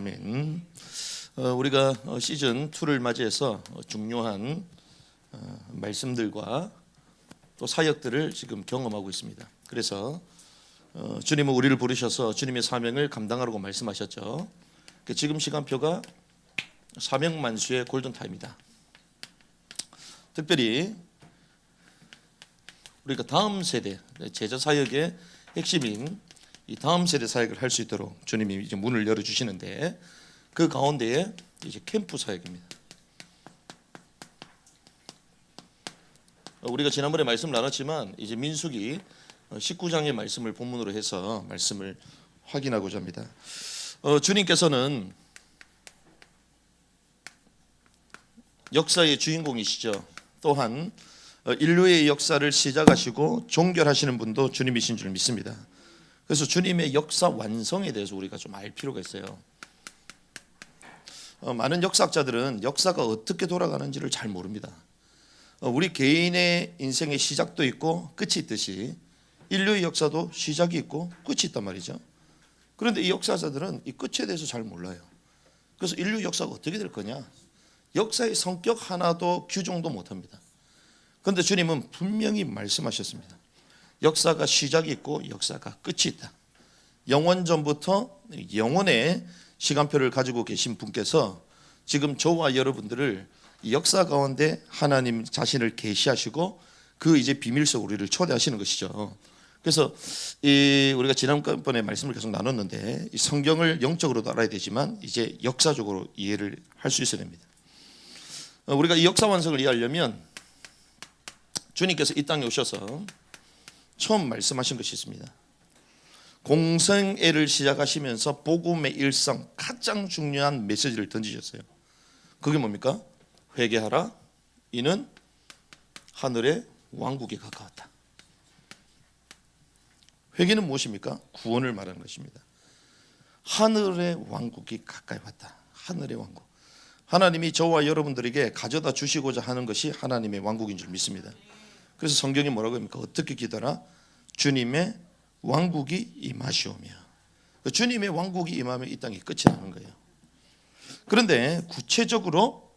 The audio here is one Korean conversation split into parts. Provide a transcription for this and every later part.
아멘. 우리가 시즌 2를 맞이해서 중요한 말씀들과 또 사역들을 지금 경험하고 있습니다. 그래서 주님은 우리를 부르셔서 주님의 사명을 감당하라고 말씀하셨죠. 지금 시간표가 사명만수의 골든타임이다. 특별히 우리가 다음 세대 제자 사역의 핵심인 이 다음 세대 사역을 할 수 있도록 주님이 이제 문을 열어 주시는데, 그 가운데에 이제 캠프 사역입니다. 우리가 지난번에 말씀을 나눴지만 이제 민수기 19장의 말씀을 본문으로 해서 말씀을 확인하고자 합니다. 주님께서는 역사의 주인공이시죠. 또한 인류의 역사를 시작하시고 종결하시는 분도 주님이신 줄 믿습니다. 그래서 주님의 역사 완성에 대해서 우리가 좀 알 필요가 있어요. 많은 역사학자들은 역사가 어떻게 돌아가는지를 잘 모릅니다. 우리 개인의 인생의 시작도 있고 끝이 있듯이 인류의 역사도 시작이 있고 끝이 있단 말이죠. 그런데 이 역사자들은 이 끝에 대해서 잘 몰라요. 그래서 인류 역사가 어떻게 될 거냐, 역사의 성격 하나도 규정도 못합니다. 그런데 주님은 분명히 말씀하셨습니다. 역사가 시작이 있고 역사가 끝이 있다. 영원 전부터 영원의 시간표를 가지고 계신 분께서 지금 저와 여러분들을 역사 가운데 하나님 자신을 계시하시고 그 이제 비밀 속 우리를 초대하시는 것이죠. 그래서 우리가 지난번에 말씀을 계속 나눴는데 이 성경을 영적으로도 알아야 되지만 이제 역사적으로 이해를 할 수 있어야 됩니다. 우리가 이 역사 완성을 이해하려면 주님께서 이 땅에 오셔서 처음 말씀하신 것이 있습니다. 공생애를 시작하시면서 복음의 일성 가장 중요한 메시지를 던지셨어요. 그게 뭡니까? 회개하라, 이는 하늘의 왕국에 가까웠다. 회개는 무엇입니까? 구원을 말하는 것입니다. 하늘의 왕국이 가까이 왔다. 하늘의 왕국. 하나님이 저와 여러분들에게 가져다 주시고자 하는 것이 하나님의 왕국인 줄 믿습니다. 그래서 성경이 뭐라고 합니까? 어떻게 기도하라? 주님의 왕국이 임하시오며. 주님의 왕국이 임하면 이 땅이 끝이 나는 거예요. 그런데 구체적으로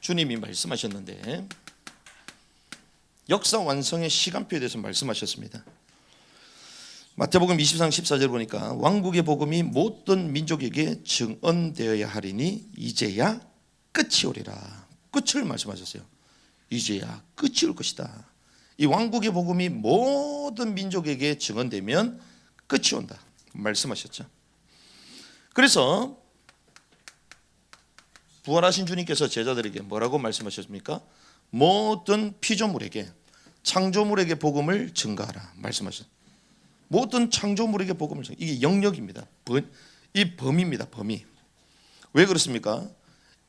주님이 말씀하셨는데 역사 완성의 시간표에 대해서 말씀하셨습니다. 마태복음 23장 14절 보니까 왕국의 복음이 모든 민족에게 증언되어야 하리니 이제야 끝이 오리라. 끝을 말씀하셨어요. 이제야 끝이 올 것이다. 이 왕국의 복음이 모든 민족에게 증언되면 끝이 온다 말씀하셨죠. 그래서 부활하신 주님께서 제자들에게 뭐라고 말씀하셨습니까? 모든 피조물에게, 창조물에게 복음을 증거하라 말씀하셨어요. 모든 창조물에게 복음을 증거. 이게 영역입니다. 이 범위입니다. 범위. 왜 그렇습니까?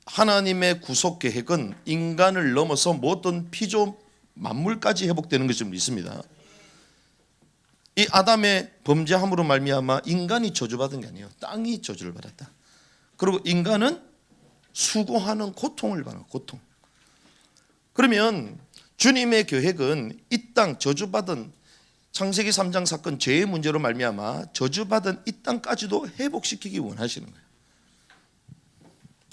하나님의 구속 계획은 인간을 넘어서 모든 피조 만물까지 회복되는 것을 믿습니다. 이 아담의 범죄함으로 말미암아 인간이 저주받은 게 아니에요. 땅이 저주를 받았다. 그리고 인간은 수고하는 고통을 받는 고통. 그러면 주님의 계획은 이 땅 저주받은 창세기 3장 사건 죄의 문제로 말미암아 저주받은 이 땅까지도 회복시키기 원하시는 거예요.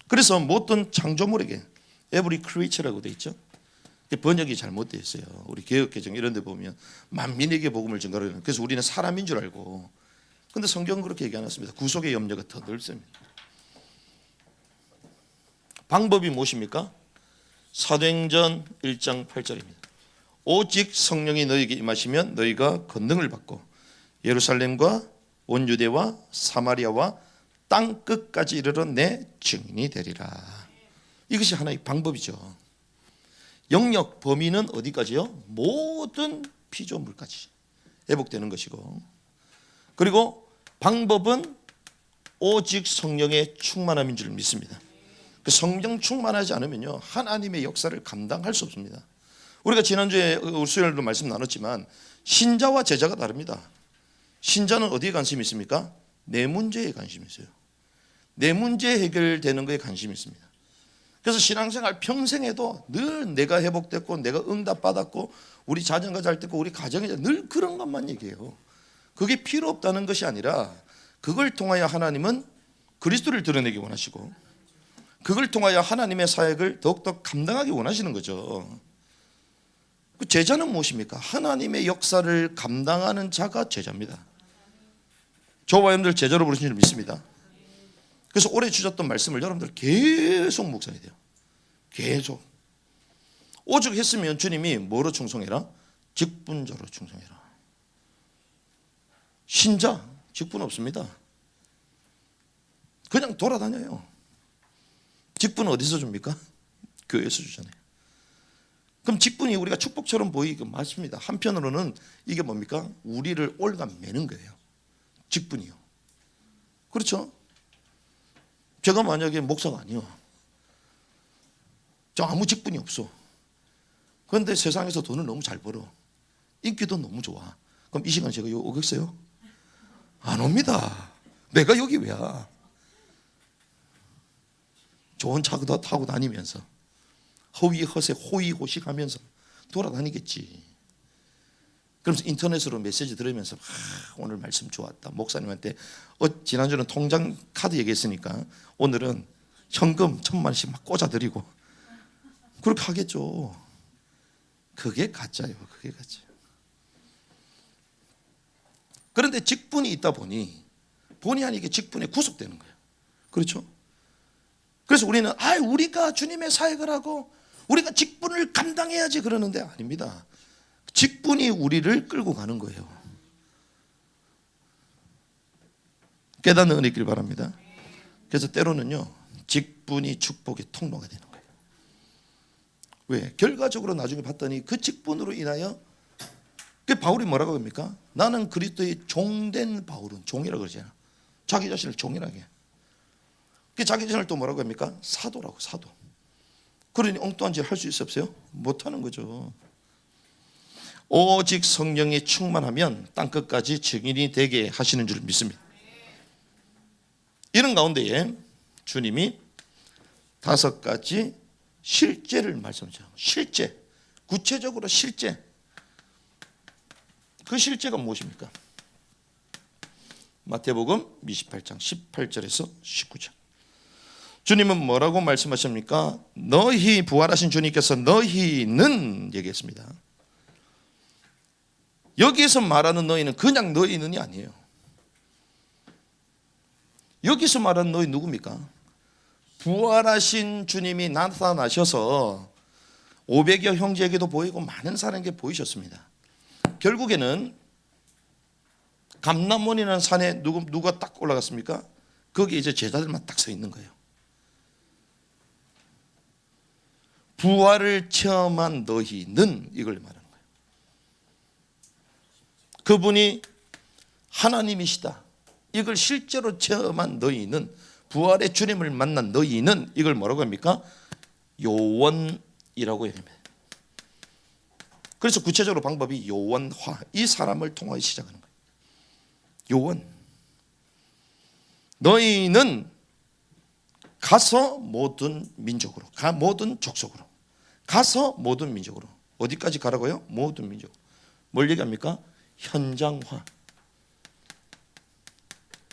그래서 모든 창조물에게 every creature라고 되어 있죠. 번역이 잘못되어 있어요. 우리 개역개정 이런 데 보면 만민에게 복음을 증거하는. 그래서 우리는 사람인 줄 알고. 그런데 성경은 그렇게 얘기 안 했습니다. 구속의 염려가 더 넓습니다. 방법이 무엇입니까? 사도행전 1장 8절입니다. 오직 성령이 너희에게 임하시면 너희가 권능을 받고 예루살렘과 온 유대와 사마리아와 땅 끝까지 이르러 내 증인이 되리라. 이것이 하나의 방법이죠. 영역 범위는 어디까지요? 모든 피조물까지 회복되는 것이고, 그리고 방법은 오직 성령의 충만함인 줄 믿습니다. 성령 충만하지 않으면요 하나님의 역사를 감당할 수 없습니다. 우리가 지난주에 수요일도 말씀 나눴지만 신자와 제자가 다릅니다. 신자는 어디에 관심이 있습니까? 내 문제에 관심이 있어요. 내 문제 해결되는 거에 관심이 있습니다. 그래서 신앙생활 평생에도 늘 내가 회복됐고 내가 응답받았고 우리 자녀가 잘 됐고 우리 가정이 늘 그런 것만 얘기해요. 그게 필요 없다는 것이 아니라 그걸 통하여 하나님은 그리스도를 드러내기 원하시고 그걸 통하여 하나님의 사역을 더욱더 감당하기 원하시는 거죠. 그 제자는 무엇입니까? 하나님의 역사를 감당하는 자가 제자입니다. 저와 여러분들 제자로 부르신 줄 믿습니다. 그래서 올해 주셨던 말씀을 여러분들 계속 묵상해야 돼요. 계속. 오죽했으면 주님이 뭐로 충성해라? 직분자로 충성해라. 신자, 직분 없습니다. 그냥 돌아다녀요. 직분은 어디서 줍니까? 교회에서 주잖아요. 그럼 직분이 우리가 축복처럼 보이고 맞습니다. 한편으로는 이게 뭡니까? 우리를 올가매는 거예요. 직분이요. 그렇죠? 제가 만약에 목사가 아니요, 저 아무 직분이 없어. 그런데 세상에서 돈을 너무 잘 벌어. 인기도 너무 좋아. 그럼 이 시간 제가 여기 오겠어요? 안 옵니다. 내가 여기 왜야? 좋은 차도 타고 다니면서 허위허세 호의호식하면서 돌아다니겠지. 그러면서 인터넷으로 메시지 들으면서 오늘 말씀 좋았다. 목사님한테 지난주는 통장 카드 얘기했으니까 오늘은 현금 1,000만원씩 막 꽂아드리고 그렇게 하겠죠. 그게 가짜예요. 그게 가짜예요. 그런데 직분이 있다 보니 본의 아니게 직분에 구속되는 거예요. 그렇죠? 그래서 우리는 우리가 주님의 사역을 하고 우리가 직분을 감당해야지 그러는데 아닙니다. 직분이 우리를 끌고 가는 거예요. 깨닫는 은혜 있길 바랍니다. 그래서 때로는요, 직분이 축복의 통로가 되는 거예요. 왜? 결과적으로 나중에 봤더니 그 직분으로 인하여 그 바울이 뭐라고 합니까? 나는 그리스도의 종된 바울은, 종이라고 그러잖아요. 자기 자신을 종이라게. 그 자기 자신을 또 뭐라고 합니까? 사도라고, 사도. 그러니 엉뚱한 짓 할 수 있어 없어요? 못하는 거죠. 오직 성령이 충만하면 땅끝까지 증인이 되게 하시는 줄 믿습니다. 이런 가운데에 주님이 5가지 실제를 말씀하셔요. 실제, 구체적으로 실제. 그 실제가 무엇입니까? 마태복음 28장 18절에서 19절. 주님은 뭐라고 말씀하십니까? 너희, 부활하신 주님께서 너희는 얘기했습니다. 여기에서 말하는 너희는 그냥 너희는이 아니에요. 여기서 말하는 너희 누굽니까? 부활하신 주님이 나타나셔서 500여 형제에게도 보이고 많은 사람에게 보이셨습니다. 결국에는 감람원이라는 산에 누가 딱 올라갔습니까? 거기 이제 제자들만 딱 서 있는 거예요. 부활을 체험한 너희는 이걸 말하는 거예요. 그분이 하나님이시다. 이걸 실제로 체험한 너희는, 부활의 주님을 만난 너희는 이걸 뭐라고 합니까? 요원이라고 합니다. 그래서 구체적으로 방법이 요원화, 이 사람을 통하여 시작하는 거예요. 요원. 너희는 가서 모든 민족으로, 모든 족속으로, 가서 모든 민족으로. 어디까지 가라고요? 모든 민족으로. 뭘 얘기합니까? 현장화.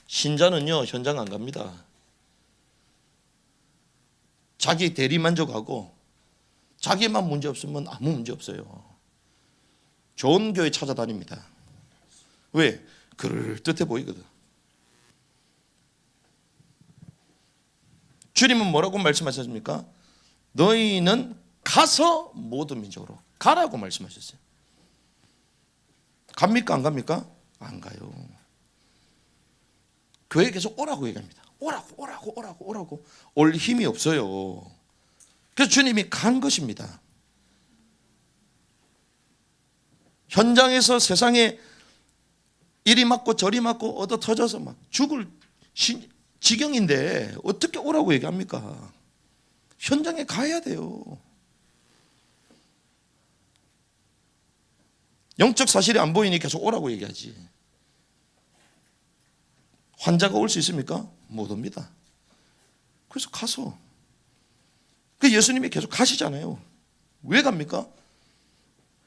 신자는요, 현장 안 갑니다. 자기 대리만족하고 자기만 문제 없으면 아무 문제 없어요. 좋은 교회 찾아다닙니다. 왜? 그럴듯해 보이거든. 주님은 뭐라고 말씀하셨습니까? 너희는 가서 모든 민족으로 가라고 말씀하셨어요. 갑니까? 안 갑니까? 안 가요. 교회에 계속 오라고 얘기합니다. 오라고 올 힘이 없어요. 그래서 주님이 간 것입니다. 현장에서 세상에 이리 맞고 저리 맞고 얻어 터져서 막 죽을 지경인데 어떻게 오라고 얘기합니까? 현장에 가야 돼요. 영적 사실이 안 보이니 계속 오라고 얘기하지. 환자가 올 수 있습니까? 못 옵니다. 그래서 가서, 그 예수님이 계속 가시잖아요. 왜 갑니까?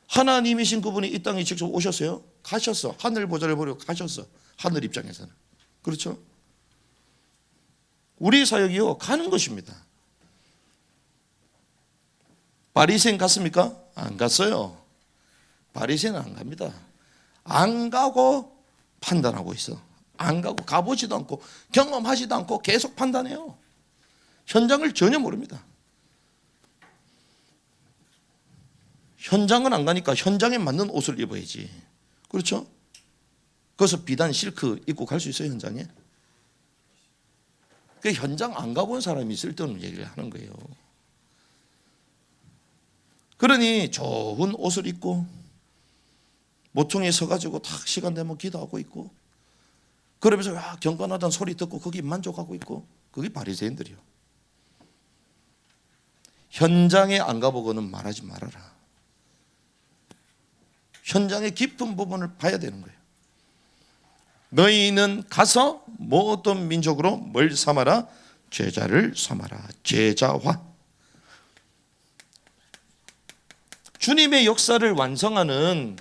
하나님이신 그분이 이 땅에 직접 오셨어요? 가셨어. 하늘 보좌를 보려고 가셨어. 하늘 입장에서는. 그렇죠? 우리 사역이요 가는 것입니다. 바리새인 갔습니까? 안 갔어요. 바리새인은 안 갑니다. 안 가고 판단하고 있어. 안 가고 가보지도 않고 경험하지도 않고 계속 판단해요. 현장을 전혀 모릅니다. 현장은 안 가니까 현장에 맞는 옷을 입어야지. 그렇죠? 그래서 비단 실크 입고 갈 수 있어요, 현장에? 그 현장 안 가본 사람이 쓸데없는 얘기를 하는 거예요. 그러니 좋은 옷을 입고 모퉁이에 서가지고 탁 시간 되면 기도하고 있고, 그러면서 경건하다는 소리 듣고 거기 만족하고 있고, 그게 바리새인들이요. 현장에 안 가보고는 말하지 말아라. 현장의 깊은 부분을 봐야 되는 거예요. 너희는 가서 모든 민족으로 뭘 삼아라? 제자를 삼아라. 제자화. 주님의 역사를 완성하는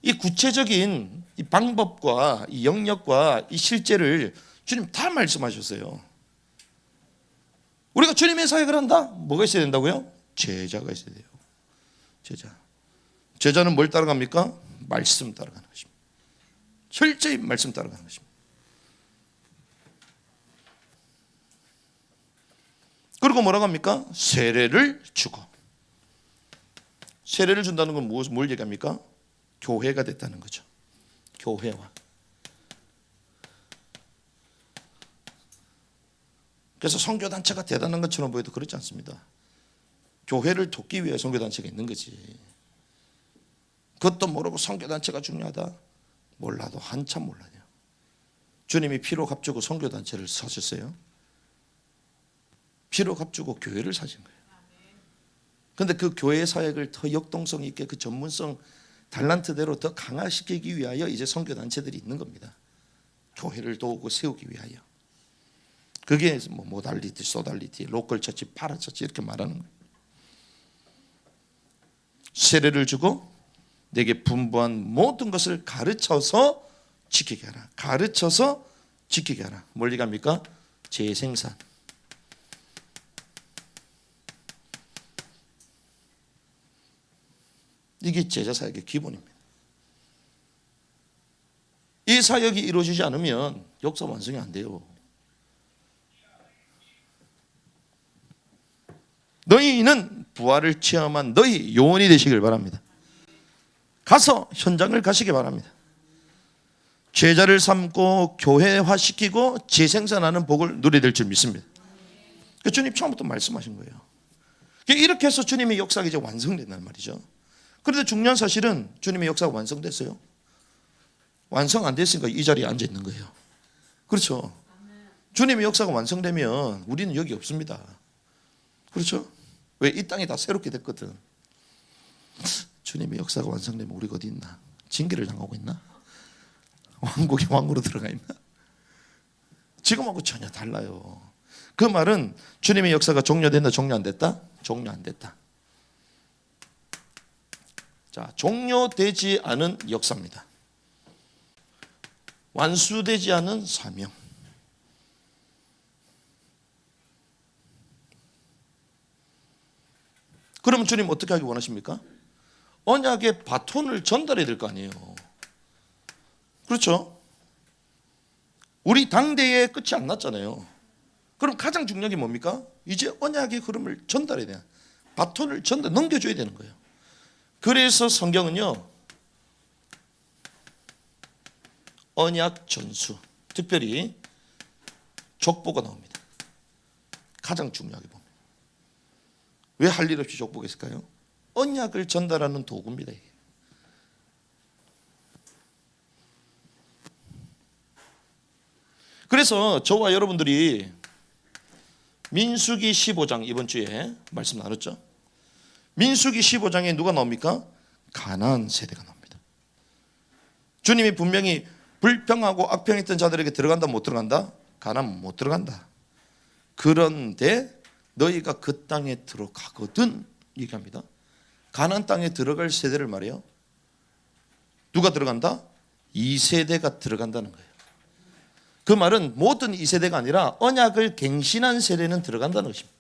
이 구체적인 이 방법과 이 영역과 이 실제를 주님 다 말씀하셨어요. 우리가 주님의 사역을 한다? 뭐가 있어야 된다고요? 제자가 있어야 돼요. 제자. 제자는 뭘 따라갑니까? 말씀 따라가는 것입니다. 철저히 말씀 따라가는 것입니다. 그리고 뭐라고 합니까? 세례를 주고. 세례를 준다는 건 뭘 얘기합니까? 교회가 됐다는 거죠. 교회와. 그래서 선교단체가 대단한 것처럼 보여도 그렇지 않습니다. 교회를 돕기 위해 선교단체가 있는 거지. 그것도 모르고 선교단체가 중요하다? 몰라도 한참 몰라요. 주님이 피로 값주고 선교단체를 사셨어요. 피로 값주고 교회를 사신 거예요. 그런데 그 교회 사역을 더 역동성 있게 그 전문성 달란트대로 더 강화시키기 위하여 이제 선교단체들이 있는 겁니다. 교회를 도우고 세우기 위하여. 그게 뭐 모달리티, 소달리티, 로컬 처치, 파라처치 이렇게 말하는 거예요. 세례를 주고 내게 분부한 모든 것을 가르쳐서 지키게 하라. 가르쳐서 지키게 하라. 멀리 갑니까? 재생산. 이게 제자 사역의 기본입니다. 이 사역이 이루어지지 않으면 역사 완성이 안 돼요. 너희는 부활을 체험한 너희 요원이 되시길 바랍니다. 가서 현장을 가시기 바랍니다. 제자를 삼고 교회화시키고 재생산하는 복을 누리게 될 줄 믿습니다. 주님 처음부터 말씀하신 거예요. 이렇게 해서 주님의 역사가 이제 완성된다는 말이죠. 그런데 중요한 사실은 주님의 역사가 완성됐어요? 완성 안 됐으니까 이 자리에 앉아 있는 거예요. 그렇죠? 주님의 역사가 완성되면 우리는 여기 없습니다. 그렇죠? 왜? 이 땅이 다 새롭게 됐거든. 주님의 역사가 완성되면 우리가 어디 있나? 징계를 당하고 있나? 왕국의 왕으로 들어가 있나? 지금하고 전혀 달라요. 그 말은 주님의 역사가 종료됐나 종료 안 됐다? 종료 안 됐다. 자, 종료되지 않은 역사입니다. 완수되지 않은 사명. 그러면 주님 어떻게 하기 원하십니까? 언약의 바톤을 전달해야 될 거 아니에요. 그렇죠? 우리 당대의 끝이 안 났잖아요. 그럼 가장 중요한 게 뭡니까? 이제 언약의 흐름을 전달해야 돼요. 바톤을 넘겨줘야 되는 거예요. 그래서 성경은요, 언약 전수, 특별히 족보가 나옵니다. 가장 중요하게 봅니다. 왜 할 일 없이 족보가 있을까요? 언약을 전달하는 도구입니다. 이게. 그래서 저와 여러분들이 민수기 15장 이번 주에 말씀 나눴죠. 민수기 15장에 누가 나옵니까? 가나안 세대가 나옵니다. 주님이 분명히 불평하고 악평했던 자들에게 들어간다 못 들어간다? 가나안 못 들어간다. 그런데 너희가 그 땅에 들어가거든 얘기합니다. 가나안 땅에 들어갈 세대를 말해요. 누가 들어간다? 2세대가 들어간다는 거예요. 그 말은 모든 2세대가 아니라 언약을 갱신한 세대는 들어간다는 것입니다.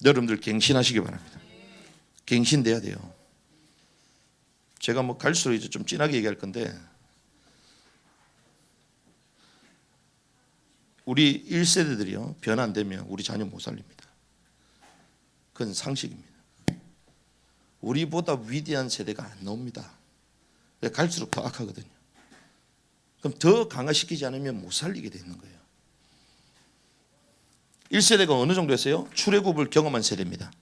여러분들 갱신하시기 바랍니다. 갱신돼야 돼요. 제가 뭐 갈수록 이제 좀 진하게 얘기할 건데, 우리 1세대들이요 변화 안 되면 우리 자녀 못 살립니다. 그건 상식입니다. 우리보다 위대한 세대가 안 나옵니다. 갈수록 더 악하거든요. 그럼 더 강화시키지 않으면 못 살리게 되는 거예요. 1세대가 어느 정도였어요? 출애굽을 경험한 세대입니다.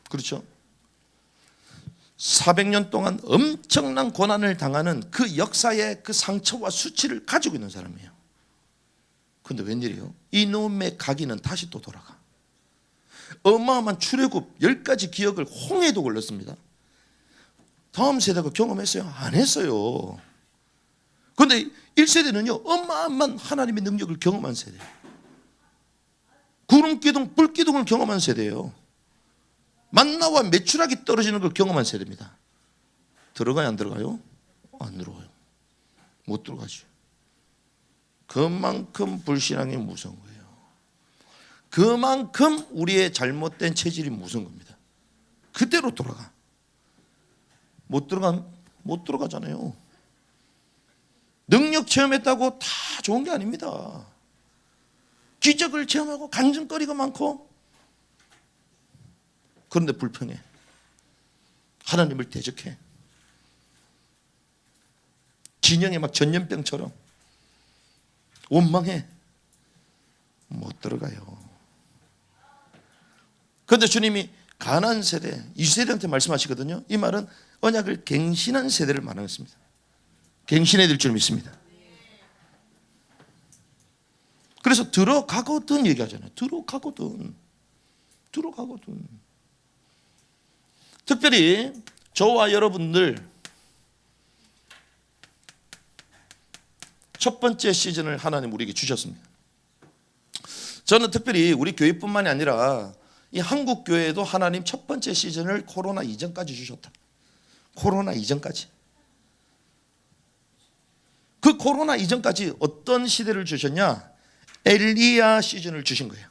그렇죠? 400년 동안 엄청난 고난을 당하는 그 역사의 그 상처와 수치를 가지고 있는 사람이에요. 그런데 웬일이에요? 이놈의 가기는 다시 또 돌아가. 어마어마한 출애굽 10가지 기억을 홍해도 걸렸습니다. 다음 세대가 경험했어요? 안 했어요. 그런데 1세대는요 어마어마한 하나님의 능력을 경험한 세대예요. 구름기둥, 불기둥을 경험한 세대예요. 만나와 메추라기 떨어지는 걸 경험한 세대입니다. 들어가요 안 들어가요? 안 들어가요. 못 들어가죠. 그만큼 불신앙이 무서운 거예요. 그만큼 우리의 잘못된 체질이 무서운 겁니다. 그대로 돌아가. 못 들어가잖아요. 능력 체험했다고 다 좋은 게 아닙니다. 기적을 체험하고 간증거리가 많고, 그런데 불평해. 하나님을 대적해. 진영에 막 전염병처럼 원망해. 못 들어가요. 그런데 주님이 가난한 세대, 2세대한테 말씀하시거든요. 이 말은 언약을 갱신한 세대를 말하는 것입니다. 갱신해야 될 줄 믿습니다. 그래서 들어가거든 얘기하잖아요. 들어가거든. 특별히 저와 여러분들 첫 번째 시즌을 하나님 우리에게 주셨습니다. 저는 특별히 우리 교회뿐만이 아니라 이 한국 교회에도 하나님 첫 번째 시즌을 코로나 이전까지 주셨다. 코로나 이전까지. 그 코로나 이전까지 어떤 시대를 주셨냐? 엘리야 시즌을 주신 거예요.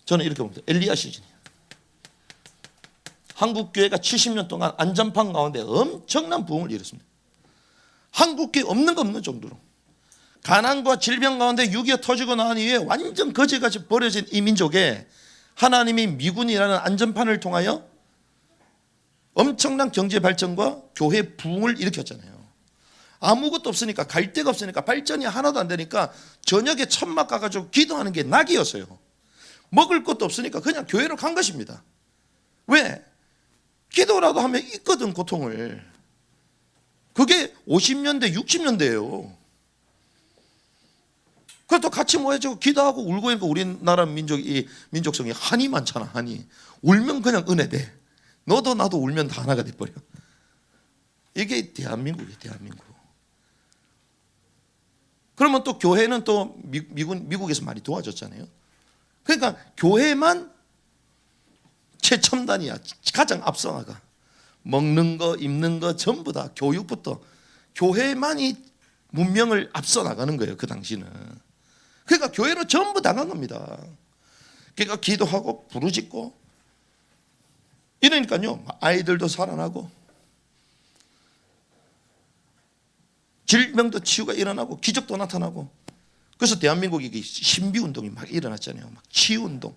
저는 이렇게 봅니다. 엘리야 시즌. 한국 교회가 70년 동안 안전판 가운데 엄청난 부흥을 이뤘습니다. 한국 교회 없는 거 없는 정도로. 가난과 질병 가운데 6.25 터지고 난 이후에 완전 거지같이 버려진 이 민족에 하나님이 미군이라는 안전판을 통하여 엄청난 경제 발전과 교회 부흥을 일으켰잖아요. 아무것도 없으니까, 갈 데가 없으니까, 발전이 하나도 안 되니까 저녁에 천막 가가지고 기도하는 게 낙이었어요. 먹을 것도 없으니까 그냥 교회로 간 것입니다. 왜? 기도라도 하면 있거든, 고통을. 그게 50년대 60년대예요 그것도 같이 모여지고 기도하고 울고 있고. 우리나라 민족성이 한이 많잖아. 한이 울면 그냥 은혜 돼. 너도 나도 울면 다 하나가 돼버려. 이게 대한민국이에요. 대한민국. 그러면 또 교회는 또 미국에서 많이 도와줬잖아요. 그러니까 교회만 최첨단이야. 가장 앞서 나가. 먹는 거 입는 거 전부 다 교육부터 교회만이 문명을 앞서 나가는 거예요. 그 당시는. 그러니까 교회로 전부 나간 겁니다. 그러니까 기도하고 부르짖고 이러니까요 아이들도 살아나고 질병도 치유가 일어나고 기적도 나타나고. 그래서 대한민국이 신비운동이 막 일어났잖아요. 막 치유운동,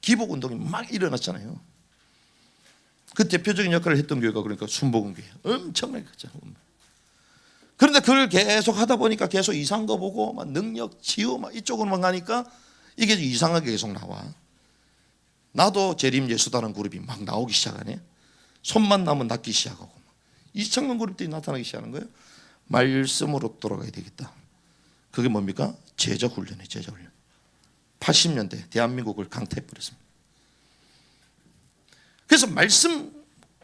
기복운동이 막 일어났잖아요. 그 대표적인 역할을 했던 교회가 그러니까 순복음교회. 엄청나게 컸잖아요. 그런데 그걸 계속 하다 보니까 계속 이상한 거 보고 막 능력, 치유 막 이쪽으로만 가니까 이게 이상하게 계속 나와. 나도 재림 예수다라는 그룹이 막 나오기 시작하네. 손만 나면 낫기 시작하고 이창명 그룹들이 나타나기 시작하는 거예요. 말씀으로 돌아가야 되겠다. 그게 뭡니까? 제자훈련이에요. 제자훈련. 80년대 대한민국을 강타해버렸습니다. 그래서 말씀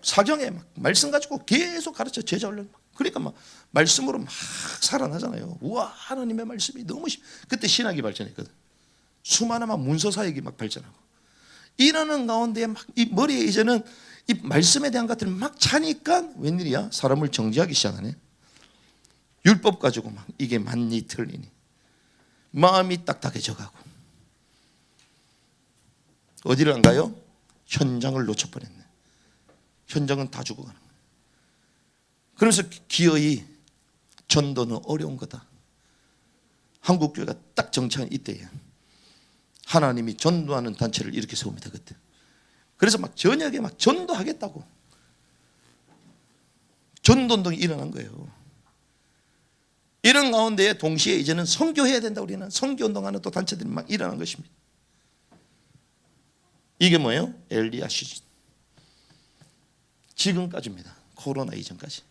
사경에 막 말씀 가지고 계속 가르쳐. 제자훈련. 그러니까 막 말씀으로 막 살아나잖아요. 우와, 하나님의 말씀이 너무 그때 신학이 발전했거든. 수많은 막 문서 사역이 막 발전하고 이러는 가운데 막 이 머리에 이제는 이 말씀에 대한 것들을 막 차니까 웬일이야? 사람을 정지하기 시작하네. 율법 가지고 막 이게 맞니 틀리니 마음이 딱딱해져 가고 어디를 안 가요? 현장을 놓쳐버렸네. 현장은 다 죽어가는 거예요. 그래서 기어이 전도는 어려운 거다. 한국교회가 딱 정착한 이때에 하나님이 전도하는 단체를 이렇게 세웁니다. 그때. 그래서 막 저녁에 막 전도하겠다고 전도운동이 일어난 거예요. 이런 가운데 동시에 이제는 선교해야 된다. 우리는 선교운동하는 또 단체들이 막 일어난 것입니다. 이게 뭐예요? 엘리야 시즌. 지금까지입니다. 코로나 이전까지.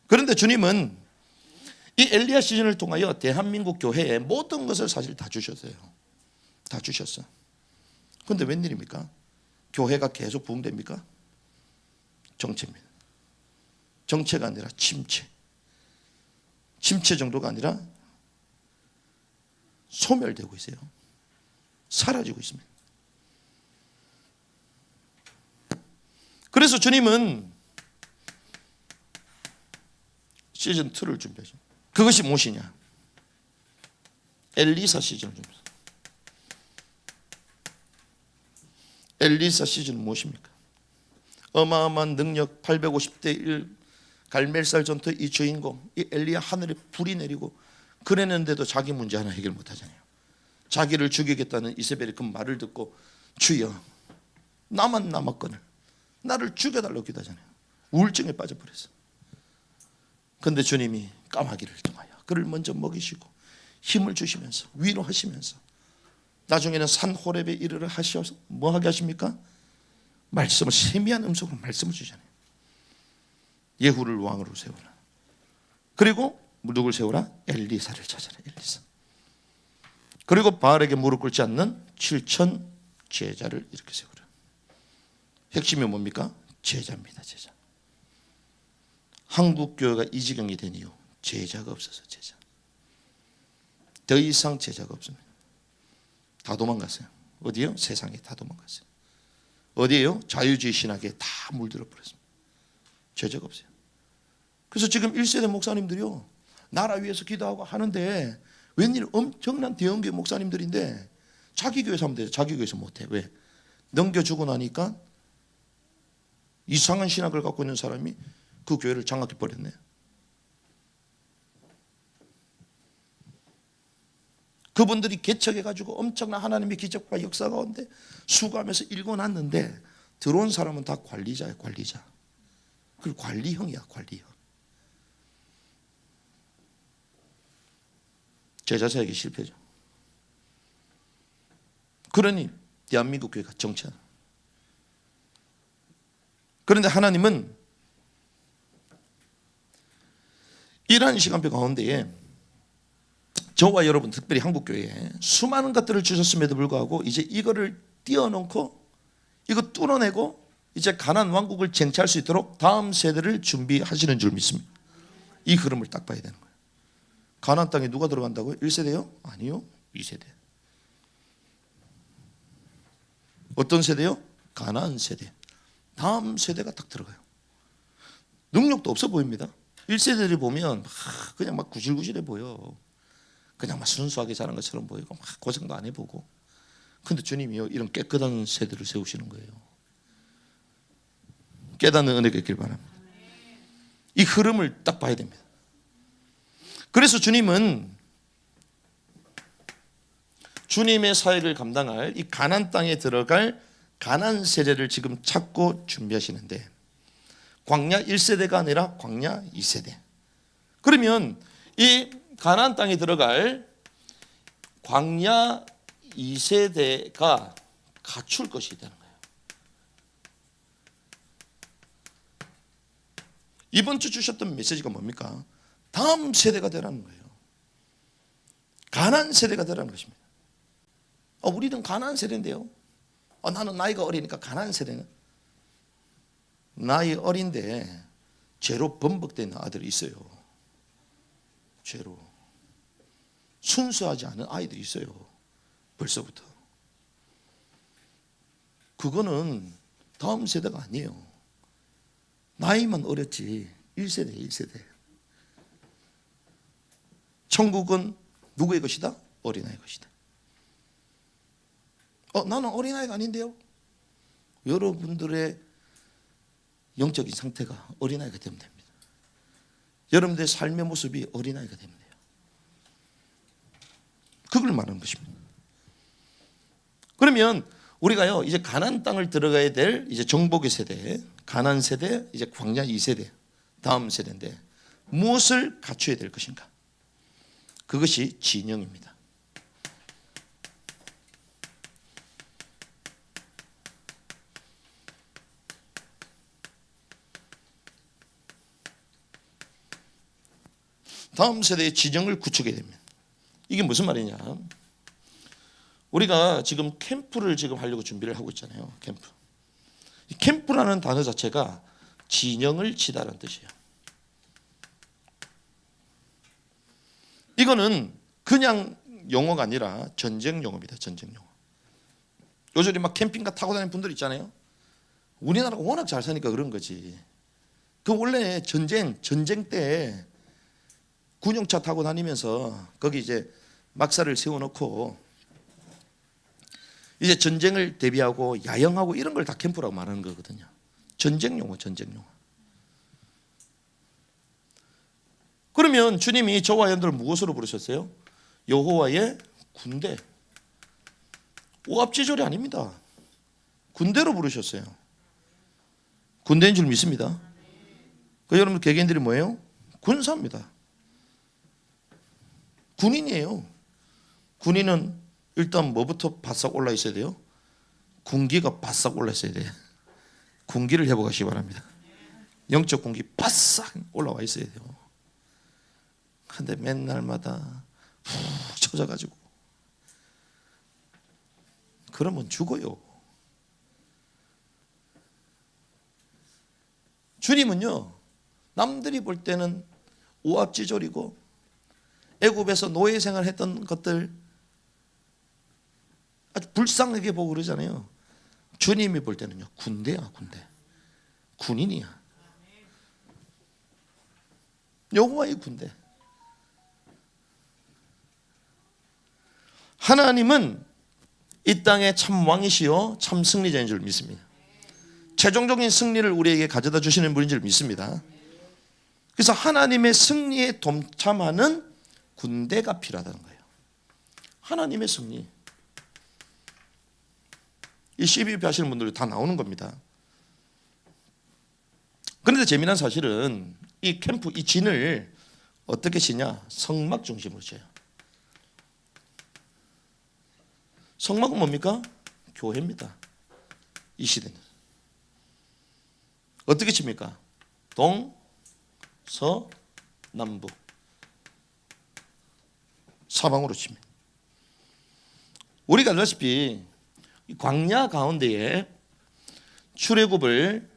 그런데 주님은 이 엘리야 시즌을 통하여 대한민국 교회에 모든 것을 사실 다 주셨어요. 다 주셨어. 그런데 웬일입니까? 교회가 계속 부흥됩니까? 정체입니다. 정체가 아니라 침체. 침체 정도가 아니라 소멸되고 있어요. 사라지고 있습니다. 그래서 주님은 시즌 2를 준비하죠. 그것이 무엇이냐? 엘리사 시즌을 준비합니다. 엘리사 시즌은 무엇입니까? 어마어마한 능력 850대 1 갈멜살 전투 이 주인공 이 엘리야 하늘에 불이 내리고 그랬는데도 자기 문제 하나 해결 못하잖아요. 자기를 죽이겠다는 이세벨의 그 말을 듣고 주여 나만 남았거늘 나를 죽여달라고 기도하잖아요. 우울증에 빠져버렸어. 그런데 주님이 까마귀를 통하여 그를 먼저 먹이시고 힘을 주시면서 위로하시면서 나중에는 산 호렙에 이르러 하셔서 뭐 하게 하십니까? 말씀을 세미한 음성으로 말씀을 주잖아요. 예후를 왕으로 세우라. 그리고 누굴 세우라? 엘리사를 찾아라. 엘리사. 그리고 바알에게 무릎 꿇지 않는 7천 제자를 이렇게 세우라. 핵심이 뭡니까? 제자입니다. 제자. 한국 교회가 이 지경이 된 이유 제자가 없어서 제자. 더 이상 제자가 없습니다. 다 도망갔어요. 어디요? 세상에 다 도망갔어요. 어디에요? 자유주의 신학에 다 물들어 버렸습니다. 제자가 없어요. 그래서 지금 1세대 목사님들이요 나라 위해서 기도하고 하는데 웬일 엄청난 대형교회 목사님들인데 자기 교회에서 하면 돼요. 자기 교회에서 못해. 왜? 넘겨주고 나니까 이상한 신학을 갖고 있는 사람이 그 교회를 장악해 버렸네. 그분들이 개척해가지고 엄청난 하나님의 기적과 역사 가운데 수고하면서 읽어놨는데 들어온 사람은 다 관리자예요. 관리자. 그리고 관리형이야. 관리형. 제자 사역이 실패죠. 그러니 대한민국 교회가 정체하다. 그런데 하나님은 이러한 시간표 가운데에 저와 여러분 특별히 한국교회에 수많은 것들을 주셨음에도 불구하고 이제 이거를 띄워놓고 이거 뚫어내고 이제 가나안 왕국을 쟁취할 수 있도록 다음 세대를 준비하시는 줄 믿습니다. 이 흐름을 딱 봐야 되는 거예요. 가나안 땅에 누가 들어간다고요? 1세대요? 아니요. 2세대. 어떤 세대요? 가나안 세대. 다음 세대가 딱 들어가요. 능력도 없어 보입니다. 1세대를 보면 그냥 막 구실구실해 보여. 그냥 막 순수하게 자란 것처럼 보이고 막 고생도 안 해보고. 근데 주님이요 이런 깨끗한 세대를 세우시는 거예요. 깨닫는 은혜가 있길 바랍니다. 이 흐름을 딱 봐야 됩니다. 그래서 주님은 주님의 사역을 감당할 이 가나안 땅에 들어갈 가나안 세대를 지금 찾고 준비하시는데 광야 1세대가 아니라 광야 2세대. 그러면 이 가나안 땅에 들어갈 광야 2세대가 갖출 것이 되는 거예요. 이번 주 주셨던 메시지가 뭡니까? 다음 세대가 되라는 거예요. 가나안 세대가 되라는 것입니다. 우리는 가나안 세대인데요. 나는 나이가 어리니까 가나안 세대는 나이 어린데 죄로 범벅된 아들이 있어요. 죄로 순수하지 않은 아이들이 있어요. 벌써부터. 그거는 다음 세대가 아니에요. 나이만 어렸지 1세대, 1세대. 천국은 누구의 것이다? 어린아이의 것이다. 나는 어린아이가 아닌데요? 여러분들의 영적인 상태가 어린아이가 되면 됩니다. 여러분들의 삶의 모습이 어린아이가 되면 돼요. 그걸 말하는 것입니다. 그러면 우리가요, 이제 가나안 땅을 들어가야 될 이제 정복의 세대, 가나안 세대, 이제 광야 2세대, 다음 세대인데 무엇을 갖춰야 될 것인가? 그것이 진영입니다. 다음 세대의 진영을 구축해야 됩니다. 이게 무슨 말이냐? 우리가 지금 캠프를 지금 하려고 준비를 하고 있잖아요. 캠프. 캠프라는 단어 자체가 진영을 치다라는 뜻이에요. 이거는 그냥 용어가 아니라 전쟁 용어입니다. 전쟁 용어. 요즘에 막 캠핑카 타고 다니는 분들 있잖아요. 우리나라가 워낙 잘 사니까 그런 거지. 그 원래 전쟁 때 군용차 타고 다니면서 거기 이제 막사를 세워놓고 이제 전쟁을 대비하고 야영하고 이런 걸 다 캠프라고 말하는 거거든요. 전쟁 용어, 전쟁 용어. 그러면 주님이 저와 여러분들을 무엇으로 부르셨어요? 여호와의 군대. 오합지졸이 아닙니다. 군대로 부르셨어요. 군대인 줄 믿습니다. 그 여러분 개개인들이 뭐예요? 군사입니다. 군인이에요. 군인은 일단 뭐부터 바싹 올라 있어야 돼요? 군기가 바싹 올라 있어야 돼요. 군기를 회복하시기 바랍니다. 영적 군기 바싹 올라와 있어야 돼요. 근데 맨날마다 푹 젖어가지고 그러면 죽어요. 주님은요, 남들이 볼 때는 오합지졸이고 애굽에서 노예 생활했던 것들 아주 불쌍하게 보고 그러잖아요. 주님이 볼 때는요, 군대야, 군대. 군인이야. 여호와의 군대. 하나님은 이 땅의 참 왕이시요 참 승리자인 줄 믿습니다. 최종적인 승리를 우리에게 가져다 주시는 분인 줄 믿습니다. 그래서 하나님의 승리에 동참하는 군대가 필요하다는 거예요. 하나님의 승리. 이 CBP 하시는 분들이 다 나오는 겁니다. 그런데 재미난 사실은 이 캠프, 이 진을 어떻게 치냐? 성막 중심으로 쳐요. 성막은 뭡니까? 교회입니다. 이 시대는. 어떻게 칩니까? 동, 서, 남북. 사방으로 칩니다. 우리가 알다시피 광야 가운데에 출애굽을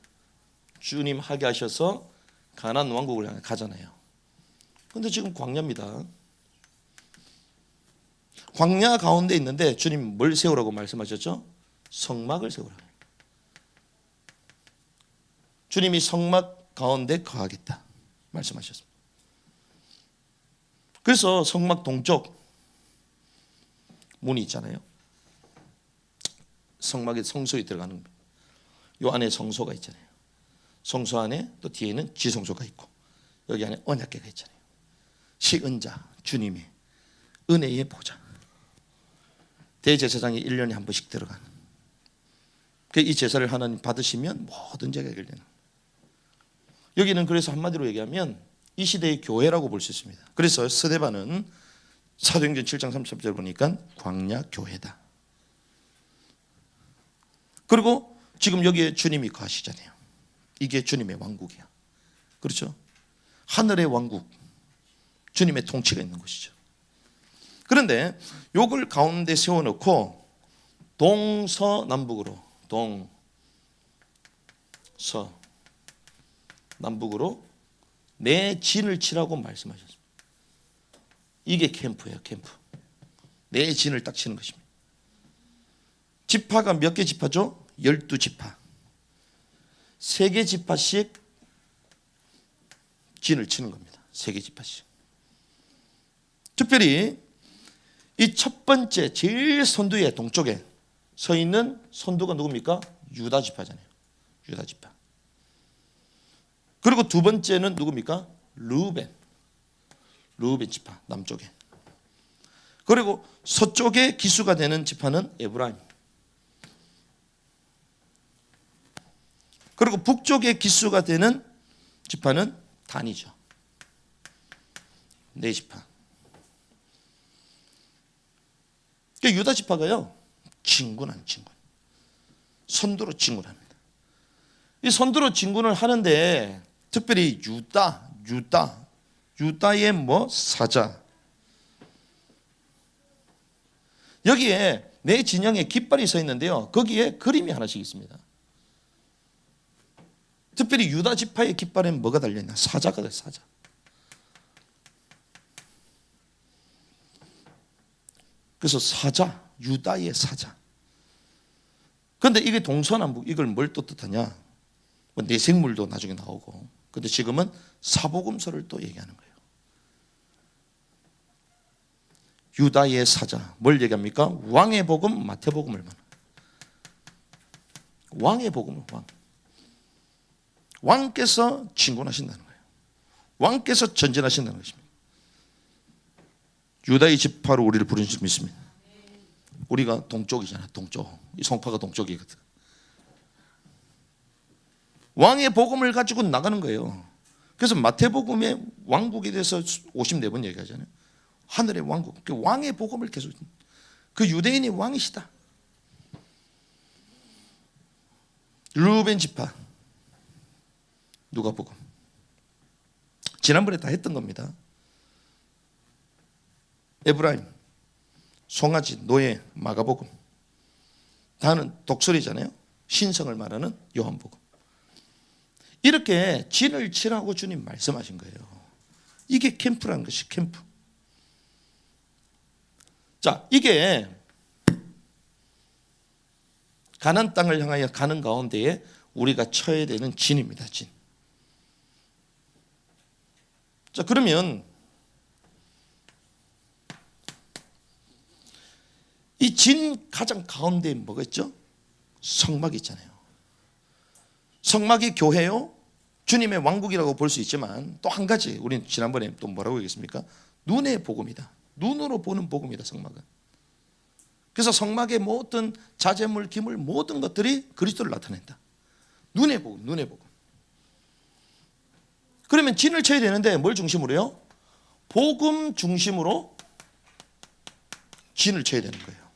주님 하게 하셔서 가나안 왕국을 향해 가잖아요. 그런데 지금 광야입니다. 광야 가운데 있는데 주님 뭘 세우라고 말씀하셨죠? 성막을 세우라고. 주님이 성막 가운데 거하겠다 말씀하셨습니다. 그래서 성막 동쪽 문이 있잖아요. 성막에 성소에 들어가는 겁니다. 요 안에 성소가 있잖아요. 성소 안에 또 뒤에는 지성소가 있고 여기 안에 언약궤가 있잖아요. 시은자 주님의 은혜의 보좌. 대제사장이 1년에 한 번씩 들어가는. 이 제사를 하나님 받으시면 모든 죄가 해결되는. 여기는 그래서 한마디로 얘기하면 이 시대의 교회라고 볼 수 있습니다. 그래서 스데반은 사도행전 7장 33절 보니까 광야 교회다. 그리고 지금 여기에 주님이 거하시잖아요. 이게 주님의 왕국이야. 그렇죠? 하늘의 왕국, 주님의 통치가 있는 곳이죠. 그런데 요걸 가운데 세워놓고 동서남북으로 동서남북으로 내 진을 치라고 말씀하셨습니다. 이게 캠프예요. 캠프. 내 진을 딱 치는 것입니다. 지파가 몇 개 지파죠? 12지파. 3개 지파씩 진을 치는 겁니다. 세 개 지파씩. 특별히 이 첫 번째 제일 선두에 동쪽에 서 있는 선두가 누굽니까? 유다 지파잖아요. 유다 지파. 그리고 두 번째는 누굽니까? 르우벤 지파 남쪽에. 그리고 서쪽에 기수가 되는 지파는 에브라임. 그리고 북쪽에 기수가 되는 지파는 단이죠. 네 지파. 그러니까 유다 지파가요, 진군한 진군. 선두로 진군합니다. 이 선두로 진군을 하는데 특별히 유다의 사자. 여기에 네 진영에 깃발이 서 있는데요. 거기에 그림이 하나씩 있습니다. 특별히 유다 지파의 깃발에는 뭐가 달려있나? 사자가 돼요. 사자. 그래서 사자, 유다의 사자. 그런데 이게 동서남북 이걸 뭘 또 뜻하냐? 뭐 내생물도 나중에 나오고. 근데 지금은 사복음서를 또 얘기하는 거예요. 유다의 사자. 뭘 얘기합니까? 왕의 복음, 마태복음을 말합니다. 왕의 복음은 왕께서 진군하신다는 거예요. 왕께서 전진하신다는 것입니다. 유다의 지파로 우리를 부르신 줄 믿습니다. 우리가 동쪽이잖아. 동쪽. 이 송파가 동쪽이거든. 왕의 복음을 가지고 나가는 거예요. 그래서 마태복음에 왕국에 대해서 54번 얘기하잖아요. 하늘의 왕국. 그 왕의 복음을 계속. 그 유대인이 왕이시다. 르우벤 지파. 누가복음. 지난번에 다 했던 겁니다. 에브라임, 송아지, 노예, 마가복음. 다는 독설이잖아요. 신성을 말하는 요한복음. 이렇게 진을 치라고 주님 말씀하신 거예요. 이게 캠프라는 것이 캠프. 자, 이게 가나안 땅을 향하여 가는 가운데에 우리가 쳐야 되는 진입니다. 진. 자, 그러면 이 진 가장 가운데에 뭐가 있죠? 성막이 있잖아요. 성막이 교회요, 주님의 왕국이라고 볼 수 있지만 또 한 가지, 우리는 지난번에 또 뭐라고 얘기했습니까? 눈의 복음이다. 눈으로 보는 복음이다. 성막은. 그래서 성막의 모든 자재물, 기물, 모든 것들이 그리스도를 나타낸다. 눈의 복음, 눈의 복음. 그러면 진을 쳐야 되는데 뭘 중심으로요? 복음 중심으로 진을 쳐야 되는 거예요.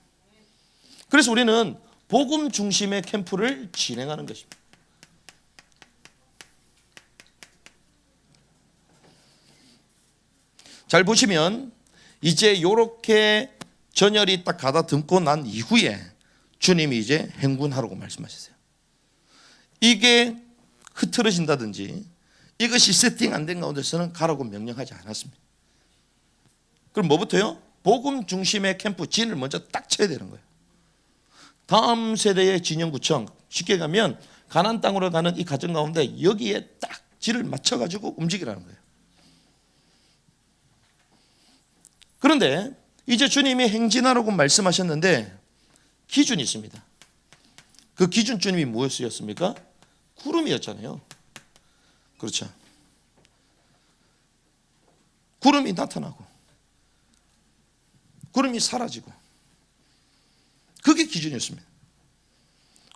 그래서 우리는 복음 중심의 캠프를 진행하는 것입니다. 잘 보시면 이제 이렇게 전열이 딱 가다듬고 난 이후에 주님이 이제 행군하라고 말씀하셨어요. 이게 흐트러진다든지 이것이 세팅 안 된 가운데서는 가라고 명령하지 않았습니다. 그럼 뭐부터요? 복음 중심의 캠프 진을 먼저 딱 쳐야 되는 거예요. 다음 세대의 진영구청, 쉽게 가면 가나안 땅으로 가는 이 과정 가운데 여기에 딱 진을 맞춰가지고 움직이라는 거예요. 그런데 이제 주님이 행진하라고 말씀하셨는데 기준이 있습니다. 그 기준 주님이 무엇이었습니까? 구름이었잖아요. 그렇죠. 구름이 나타나고 구름이 사라지고 그게 기준이었습니다.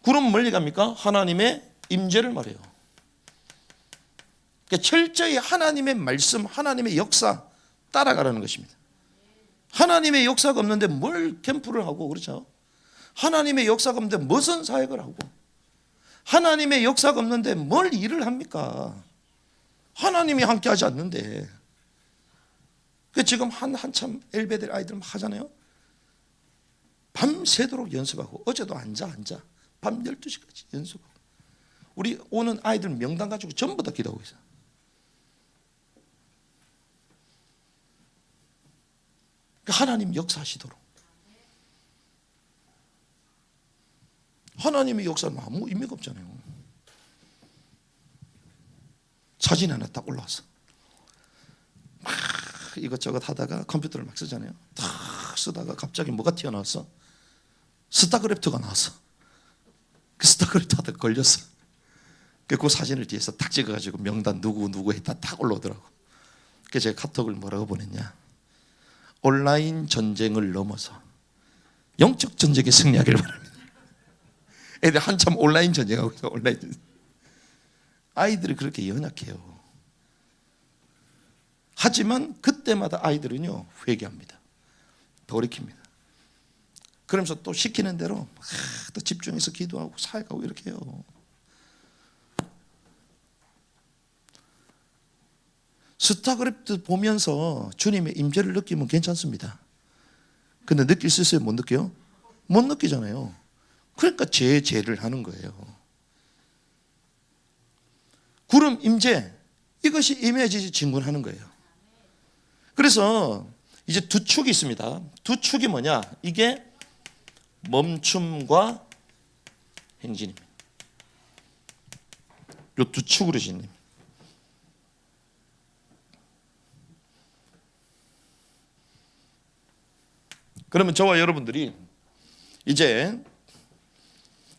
구름은 멀리 갑니까? 하나님의 임재를 말해요. 그러니까 철저히 하나님의 말씀, 하나님의 역사 따라가라는 것입니다. 하나님의 역사가 없는데 뭘 캠프를 하고, 그렇죠? 하나님의 역사가 없는데 무슨 사역을 하고, 하나님의 역사가 없는데 뭘 일을 합니까? 하나님이 함께 하지 않는데. 지금 한참 엘베델 아이들 하잖아요. 밤새도록 연습하고, 어제도 앉아 밤 12시까지 연습하고. 우리 오는 아이들 명단 가지고 전부 다 기도하고 있어요. 하나님 역사하시도록. 하나님의 역사는 아무 의미가 없잖아요. 사진 하나 딱 올라왔어. 이것저것 하다가 컴퓨터를 막 쓰잖아요. 탁 쓰다가 갑자기 뭐가 튀어나왔어? 스타크래프트가 나왔어. 그 스타크래프트 하다가 걸렸어. 그 사진을 뒤에서 딱 찍어가지고 명단 누구 했다 딱 올라오더라고. 그래서 제가 카톡을 뭐라고 보냈냐, 온라인 전쟁을 넘어서 영적 전쟁에 승리하기를 바랍니다. 애들 한참 온라인 전쟁하고 있어. 온라인 전쟁. 아이들이 그렇게 연약해요. 하지만 그때마다 아이들은요 회개합니다. 돌이킵니다. 그러면서 또 시키는 대로 또 집중해서 기도하고 사역하고 이렇게 해요. 스타크래프트 보면서 주님의 임재를 느끼면 괜찮습니다. 근데 느낄 수 있어요? 못 느껴요? 못 느끼잖아요. 그러니까 죄를 하는 거예요. 구름 임재, 이것이 임해지지 진군하는 거예요. 그래서 이제 두 축이 있습니다. 두 축이 뭐냐? 이게 멈춤과 행진입니다. 이 두 축으로 짓는. 그러면 저와 여러분들이 이제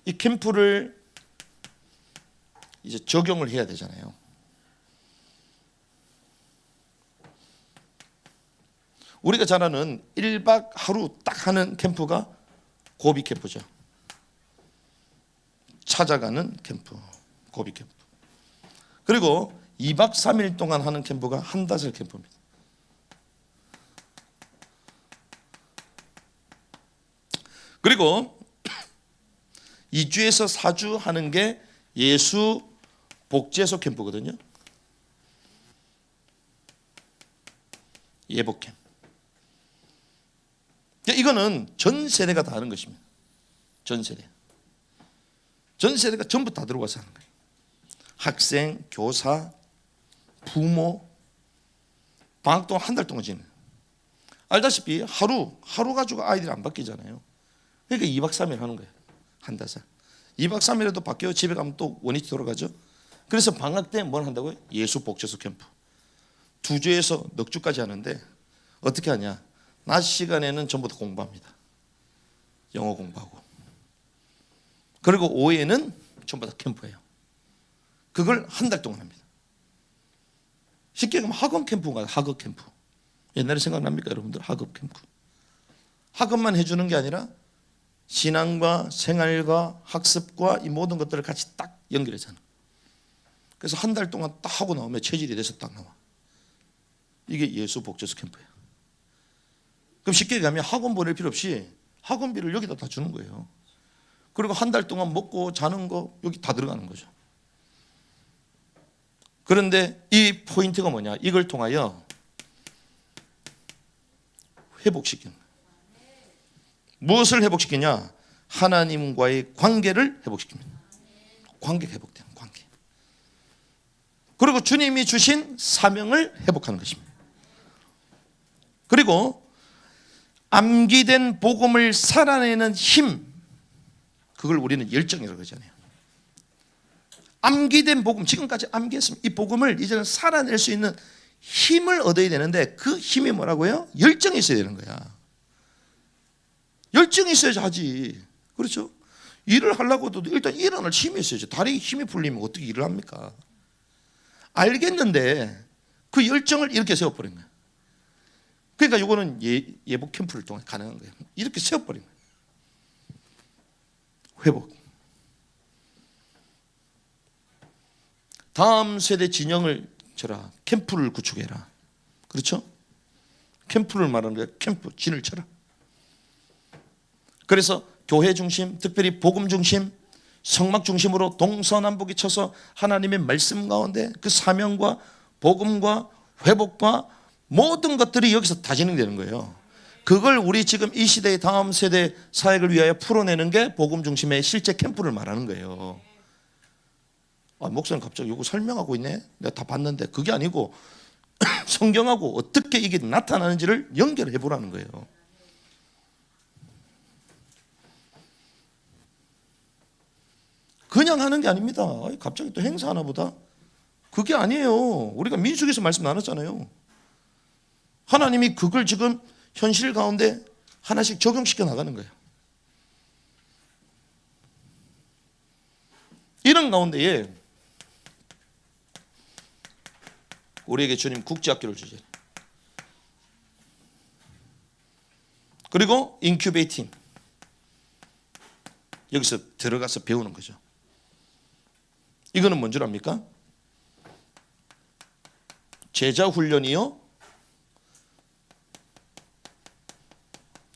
이 캠프를 이제 적용을 해야 되잖아요. 우리가 잘 아는 1박 하루 딱 하는 캠프가 고비 캠프죠. 찾아가는 캠프, 고비 캠프. 그리고 2박 3일 동안 하는 캠프가 한다슬 캠프입니다. 그리고 2주에서 4주 하는 게 예수 복지해소 캠프거든요. 예복 캠프. 이거는 전 세대가 다 하는 것입니다. 전 세대. 전 세대가 전부 다 들어가서 하는 거예요. 학생, 교사, 부모, 방학 동안 한 달 동안 지내는. 알다시피 하루 가지고 아이들이 안 바뀌잖아요. 그러니까 2박 3일 하는 거예요. 한다살. 2박 3일에도 바뀌어 집에 가면 또 원위치 돌아가죠. 그래서 방학 때 뭘 한다고요? 예수 복지해소 캠프. 2주에서 넉 주까지 하는데 어떻게 하냐? 낮 시간에는 전부 다 공부합니다. 영어 공부하고. 그리고 오후에는 전부 다 캠프예요. 그걸 한 달 동안 합니다. 쉽게 얘기하면 학원 캠프가 학업 캠프. 옛날에 생각납니까 여러분들? 학업 캠프. 학업만 해주는 게 아니라 신앙과 생활과 학습과 이 모든 것들을 같이 딱 연결해서는. 그래서 한 달 동안 딱 하고 나오면 체질이 돼서 딱 나와. 이게 예수 복지해소 캠프예요. 그럼 쉽게 얘기하면 학원 보낼 필요 없이 학원비를 여기다 다 주는 거예요. 그리고 한 달 동안 먹고 자는 거 여기 다 들어가는 거죠. 그런데 이 포인트가 뭐냐? 이걸 통하여 회복시키는 거예요. 무엇을 회복시키냐? 하나님과의 관계를 회복시킵니다. 관계가 회복되는 관계. 그리고 주님이 주신 사명을 회복하는 것입니다. 그리고 암기된 복음을 살아내는 힘, 그걸 우리는 열정이라고 하잖아요. 암기된 복음, 지금까지 암기했으면 이 복음을 이제는 살아낼 수 있는 힘을 얻어야 되는데 그 힘이 뭐라고요? 열정이 있어야 되는 거야. 열정이 있어야지 하지. 그렇죠? 일을 하려고도 일단 일어날 힘이 있어야지. 다리에 힘이 풀리면 어떻게 일을 합니까? 알겠는데 그 열정을 이렇게 세워버린 거야. 그러니까 이거는 예복 캠프를 통해 가능한 거예요. 이렇게 세워버린 거예요. 회복. 다음 세대 진영을 쳐라. 캠프를 구축해라. 그렇죠? 캠프를 말하는 거예요. 캠프, 진을 쳐라. 그래서 교회 중심, 특별히 복음 중심, 성막 중심으로 동서남북이 쳐서 하나님의 말씀 가운데 그 사명과 복음과 회복과 모든 것들이 여기서 다 진행되는 거예요. 그걸 우리 지금 이 시대의 다음 세대 사역을 위하여 풀어내는 게 복음 중심의 실제 캠프를 말하는 거예요. 목사님 갑자기 이거 설명하고 있네. 내가 다 봤는데 그게 아니고 성경하고 어떻게 이게 나타나는지를 연결해 보라는 거예요. 그냥 하는 게 아닙니다. 갑자기 또 행사하나 보다. 그게 아니에요. 우리가 민수기에서 말씀 나눴잖아요. 하나님이 그걸 지금 현실 가운데 하나씩 적용시켜 나가는 거예요. 이런 가운데에 우리에게 주님 국제학교를 주죠. 그리고 인큐베이팅, 여기서 들어가서 배우는 거죠. 이거는 뭔 줄 압니까? 제자 훈련이요,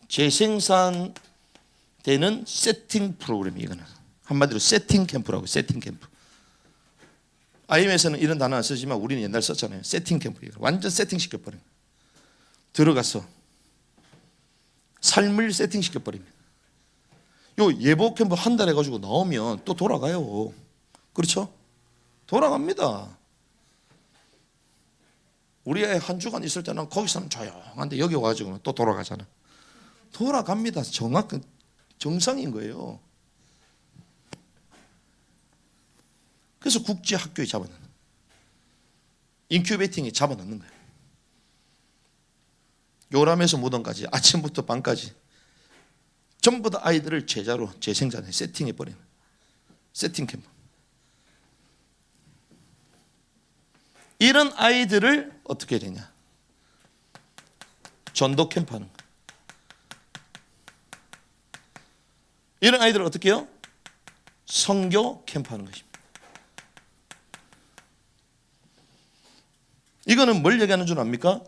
재생산되는 세팅 프로그램이, 이거는 한마디로 세팅 캠프라고. 세팅 캠프. IM에서는 이런 단어 안 쓰지만 우리는 옛날 썼잖아요. 세팅 캠프. 완전 세팅 시켜버립니다. 들어가서 삶을 세팅 시켜버립니다. 요 예복 캠프 한 달 해가지고 나오면 또 돌아가요. 그렇죠? 돌아갑니다. 우리 애 한 주간 있을 때는 거기서는 조용한데 여기 와가지고 또 돌아가잖아. 돌아갑니다. 정확한 정상인 거예요. 그래서 국제학교에 잡아넣는, 인큐베이팅에 잡아넣는 거예요. 요람에서 무덤까지, 아침부터 밤까지 전부 다 아이들을 제자로 재생산해 세팅해버리는 세팅 캠프. 이런 아이들을 어떻게 해야 되냐, 전도 캠프 하는 거예요. 이런 아이들을 어떻게 해요? 선교 캠프 하는 것입니다. 이거는 뭘 얘기하는 줄 압니까?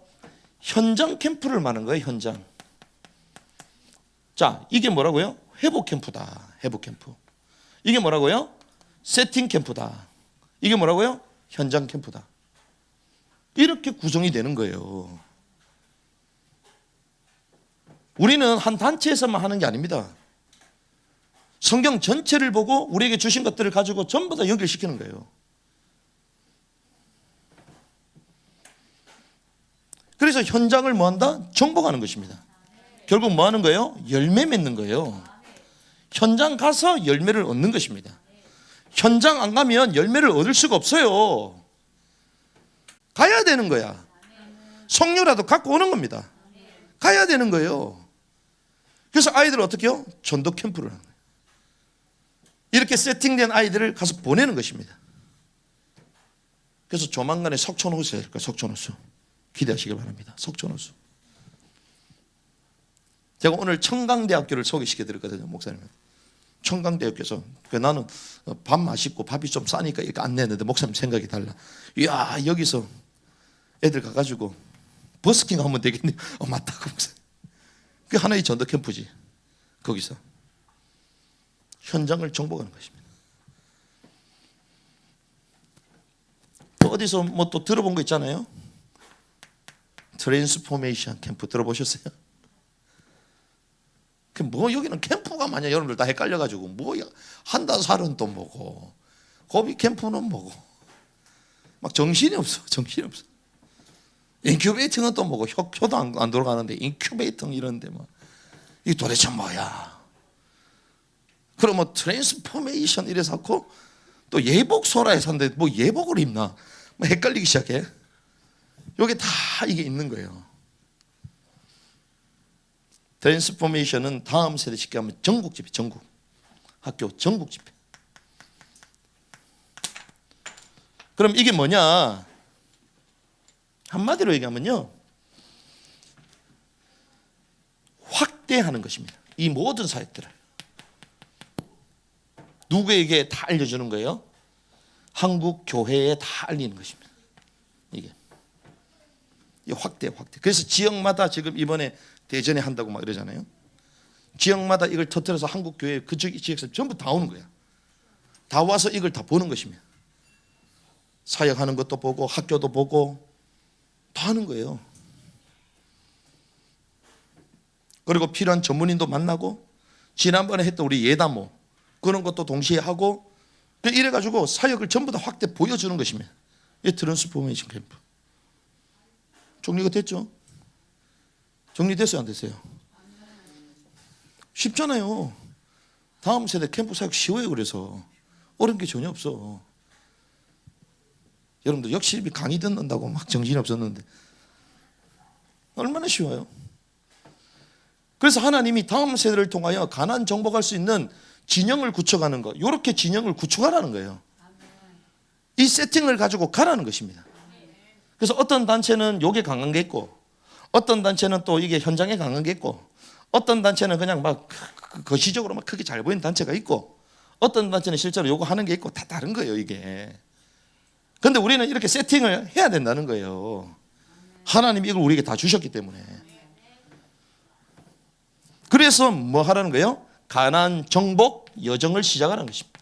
현장 캠프를 말하는 거예요. 현장. 자, 이게 뭐라고요? 회복 캠프다. 회복 캠프. 이게 뭐라고요? 세팅 캠프다. 이게 뭐라고요? 현장 캠프다. 이렇게 구성이 되는 거예요. 우리는 한 단체에서만 하는 게 아닙니다. 성경 전체를 보고 우리에게 주신 것들을 가지고 전부 다 연결시키는 거예요. 그래서 현장을 뭐한다? 정복하는 것입니다. 결국 뭐 하는 거예요? 열매 맺는 거예요. 현장 가서 열매를 얻는 것입니다. 현장 안 가면 열매를 얻을 수가 없어요. 가야 되는 거야. 석류라도 갖고 오는 겁니다. 가야 되는 거예요. 그래서 아이들을 어떻게 해요? 전도 캠프를 하는 거예요. 이렇게 세팅된 아이들을 가서 보내는 것입니다. 그래서 조만간에 석촌호수에 될 거예요. 석촌호수. 기대하시길 바랍니다. 석촌호수. 제가 오늘 청강대학교를 소개시켜 드렸거든요, 목사님. 청강대학교에서 나는 밥 맛있고 밥이 좀 싸니까 이렇게 안내했는데 목사님 생각이 달라. 이야, 여기서 애들 가가지고 버스킹 하면 되겠네. 맞다, 목사님. 그게 하나의 전도 캠프지. 거기서 현장을 정복하는 것입니다. 또 어디서 뭐 또 들어본 거 있잖아요. 트랜스포메이션 캠프 들어보셨어요? 뭐 여기는 캠프가 마냥 여러분들 다 헷갈려가지고 뭐 한다살은 또 뭐고 고비 캠프는 뭐고 막 정신이 없어. 정신이 없어. 인큐베이팅은 또 뭐고 효도 안 돌아가는데 인큐베이팅 이런데 뭐 이게 도대체 뭐야? 그럼 뭐 트랜스포메이션 이래서 하고 또 예복소라에 산데 뭐 예복을 입나? 뭐 헷갈리기 시작해. 여기 다 이게 있는 거예요. 트랜스포메이션은 다음 세대 쉽게 하면 전국 집회, 전국 학교 전국 집회. 그럼 이게 뭐냐? 한마디로 얘기하면요, 확대하는 것입니다. 이 모든 사역들을 누구에게 다 알려주는 거예요? 한국 교회에 다 알리는 것입니다. 이게 확대. 그래서 지역마다 지금 이번에 대전에 한다고 막 이러잖아요. 지역마다 이걸 터뜨려서 한국 교회 그쪽 지역에서 전부 다 오는 거야. 다 와서 이걸 다 보는 것입니다. 사역하는 것도 보고 학교도 보고 다 하는 거예요. 그리고 필요한 전문인도 만나고 지난번에 했던 우리 예담모 그런 것도 동시에 하고 이래가지고 사역을 전부 다 확대 보여주는 것입니다. 이 트랜스포메이션 캠프. 정리가 됐죠? 정리됐어요, 안 됐어요? 쉽잖아요. 다음 세대 캠프 사역 쉬워요. 그래서 어려운 게 전혀 없어. 여러분들 역시 강의 듣는다고 막 정신이 없었는데 얼마나 쉬워요. 그래서 하나님이 다음 세대를 통하여 가나안 정복할 수 있는 진영을 구축하는 것, 이렇게 진영을 구축하라는 거예요. 이 세팅을 가지고 가라는 것입니다. 그래서 어떤 단체는 요게 강한 게 있고, 어떤 단체는 또 이게 현장에 강한 게 있고, 어떤 단체는 그냥 막 거시적으로 막 크게 잘 보이는 단체가 있고, 어떤 단체는 실제로 요거 하는 게 있고, 다 다른 거예요, 이게. 근데 우리는 이렇게 세팅을 해야 된다는 거예요. 하나님이 이걸 우리에게 다 주셨기 때문에. 그래서 뭐 하라는 거예요? 가나안 정복 여정을 시작하라는 것입니다.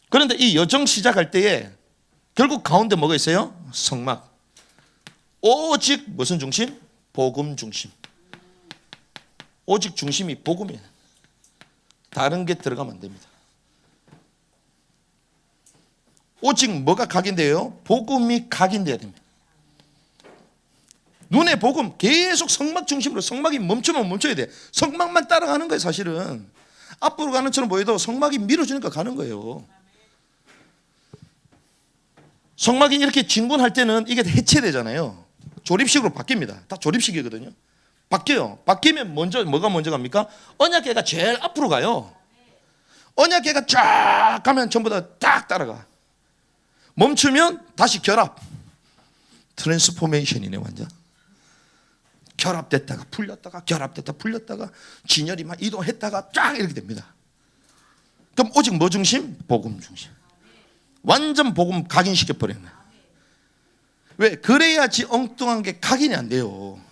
그런데 이 여정 시작할 때에 결국 가운데 뭐가 있어요? 성막. 오직 무슨 중심? 복음 중심. 오직 중심이 복음이에요. 다른 게 들어가면 안 됩니다. 오직 뭐가 각인돼요? 복음이 각인돼야 됩니다. 눈의 복음, 계속 성막 중심으로. 성막이 멈추면 멈춰야 돼. 성막만 따라가는 거예요, 사실은. 앞으로 가는 처럼 보여도 성막이 밀어주니까 가는 거예요. 성막이 이렇게 진군할 때는 이게 해체되잖아요. 조립식으로 바뀝니다. 다 조립식이거든요. 바뀌어요. 바뀌면 뭐가 먼저 갑니까? 언약궤가 제일 앞으로 가요. 언약궤가 쫙 가면 전부 다 딱 따라가. 멈추면 다시 결합. 트랜스포메이션이네, 완전. 결합됐다가 풀렸다가 결합됐다가 풀렸다가 진열이 막 이동했다가 쫙 이렇게 됩니다. 그럼 오직 뭐 중심? 복음 중심. 완전 복음 각인시켜 버리는 거예요. 왜? 그래야지 엉뚱한 게 각인이 안 돼요.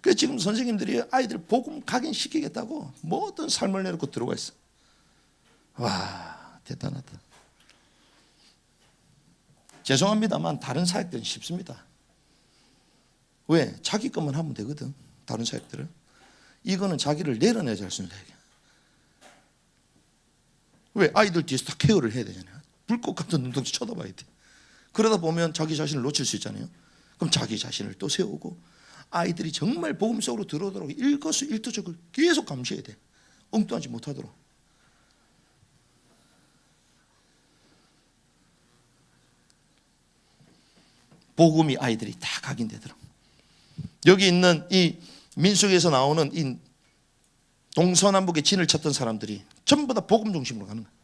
그래서 지금 선생님들이 아이들 복음 각인시키겠다고 모든 삶을 내놓고 들어가 있어. 와, 대단하다. 죄송합니다만 다른 사역들은 쉽습니다. 왜? 자기 것만 하면 되거든. 다른 사역들은. 이거는 자기를 내려내야 할 수 있는 사역이야. 왜? 아이들 뒤에서 다 케어를 해야 되잖아요. 불꽃 같은 눈동자 쳐다봐야 돼. 그러다 보면 자기 자신을 놓칠 수 있잖아요. 그럼 자기 자신을 또 세우고, 아이들이 정말 복음 속으로 들어오도록 일거수일투족을 계속 감시해야 돼. 엉뚱하지 못하도록. 복음이 아이들이 다 각인되도록. 여기 있는 이 민수기에서 나오는 이 동서남북의 진을 쳤던 사람들이 전부 다 복음 중심으로 가는 거예요.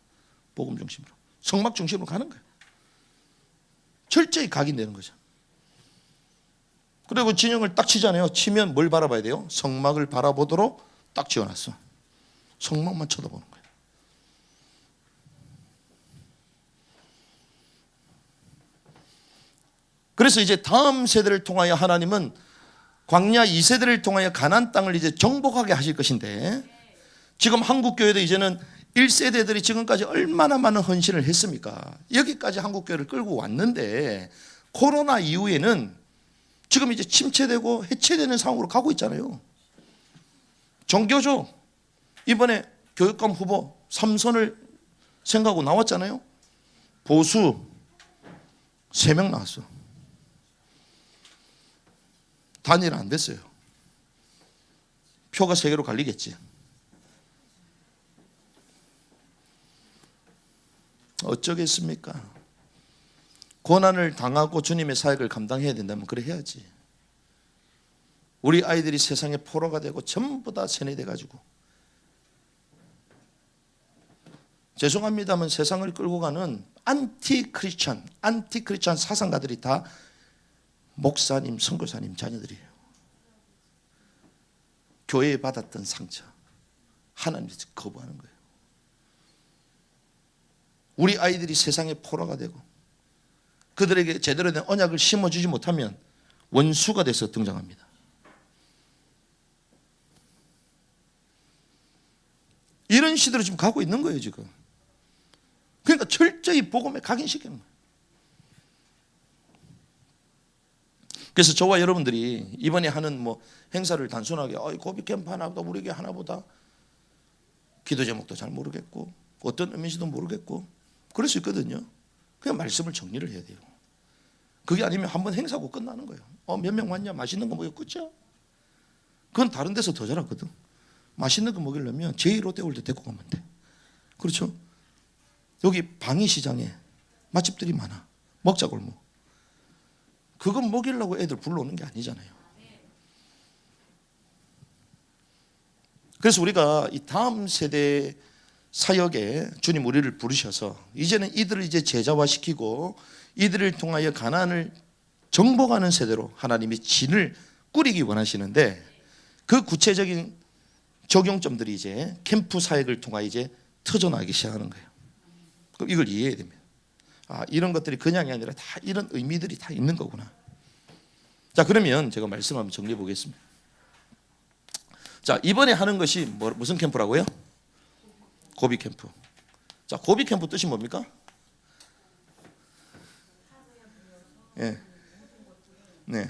복음 중심으로. 성막 중심으로 가는 거예요. 철저히 각인되는 거죠. 그리고 진영을 딱 치잖아요. 치면 뭘 바라봐야 돼요? 성막을 바라보도록 딱 지어놨어. 성막만 쳐다보는 거예요. 그래서 이제 다음 세대를 통하여 하나님은 광야 2세대를 통하여 가나안 땅을 이제 정복하게 하실 것인데, 지금 한국교회도 이제는 1세대들이 지금까지 얼마나 많은 헌신을 했습니까? 여기까지 한국교회를 끌고 왔는데 코로나 이후에는 지금 이제 침체되고 해체되는 상황으로 가고 있잖아요. 정교조 이번에 교육감 후보 3선을 생각하고 나왔잖아요. 보수 3명 나왔어. 단일화 안 됐어요. 표가 3개로 갈리겠지. 어쩌겠습니까? 고난을 당하고 주님의 사역을 감당해야 된다면 그래 해야지. 우리 아이들이 세상의 포로가 되고 전부 다 세뇌돼 가지고, 죄송합니다만 세상을 끌고 가는 안티 크리스찬 사상가들이 다 목사님, 선교사님 자녀들이에요. 교회에 받았던 상처 하나님께서 거부하는 거예요. 우리 아이들이 세상의 포로가 되고 그들에게 제대로 된 언약을 심어주지 못하면 원수가 돼서 등장합니다. 이런 시대로 지금 가고 있는 거예요, 지금. 그러니까 철저히 복음에 각인시키는 거예요. 그래서 저와 여러분들이 이번에 하는 뭐 행사를 단순하게 고비 캠프 하나보다 우리에게 하나보다 기도 제목도 잘 모르겠고 어떤 의미인지도 모르겠고 그럴 수 있거든요. 그냥 말씀을 정리를 해야 돼요. 그게 아니면 한번 행사하고 끝나는 거예요. 몇 명 왔냐? 맛있는 거 먹여 끝이야. 그건 다른 데서 더 잘하거든. 맛있는 거 먹이려면 제2 롯데월드 데리고 가면 돼. 그렇죠? 여기 방위시장에 맛집들이 많아. 먹자골목. 그건 먹이려고 애들 불러오는 게 아니잖아요. 그래서 우리가 이 다음 세대 사역에 주님 우리를 부르셔서 이제는 이들을 이제 제자화시키고 이들을 통하여 가나안을 정복하는 세대로 하나님이 진을 꾸리기 원하시는데 그 구체적인 적용점들이 이제 캠프 사역을 통하여 이제 터져나가기 시작하는 거예요. 그럼 이걸 이해해야 됩니다. 아, 이런 것들이 그냥이 아니라 다 이런 의미들이 다 있는 거구나. 자, 그러면 제가 말씀 한번 정리해 보겠습니다. 자, 이번에 하는 것이 무슨 캠프라고요? 고비 캠프. 자, 고비 캠프 뜻이 뭡니까? 예. 네.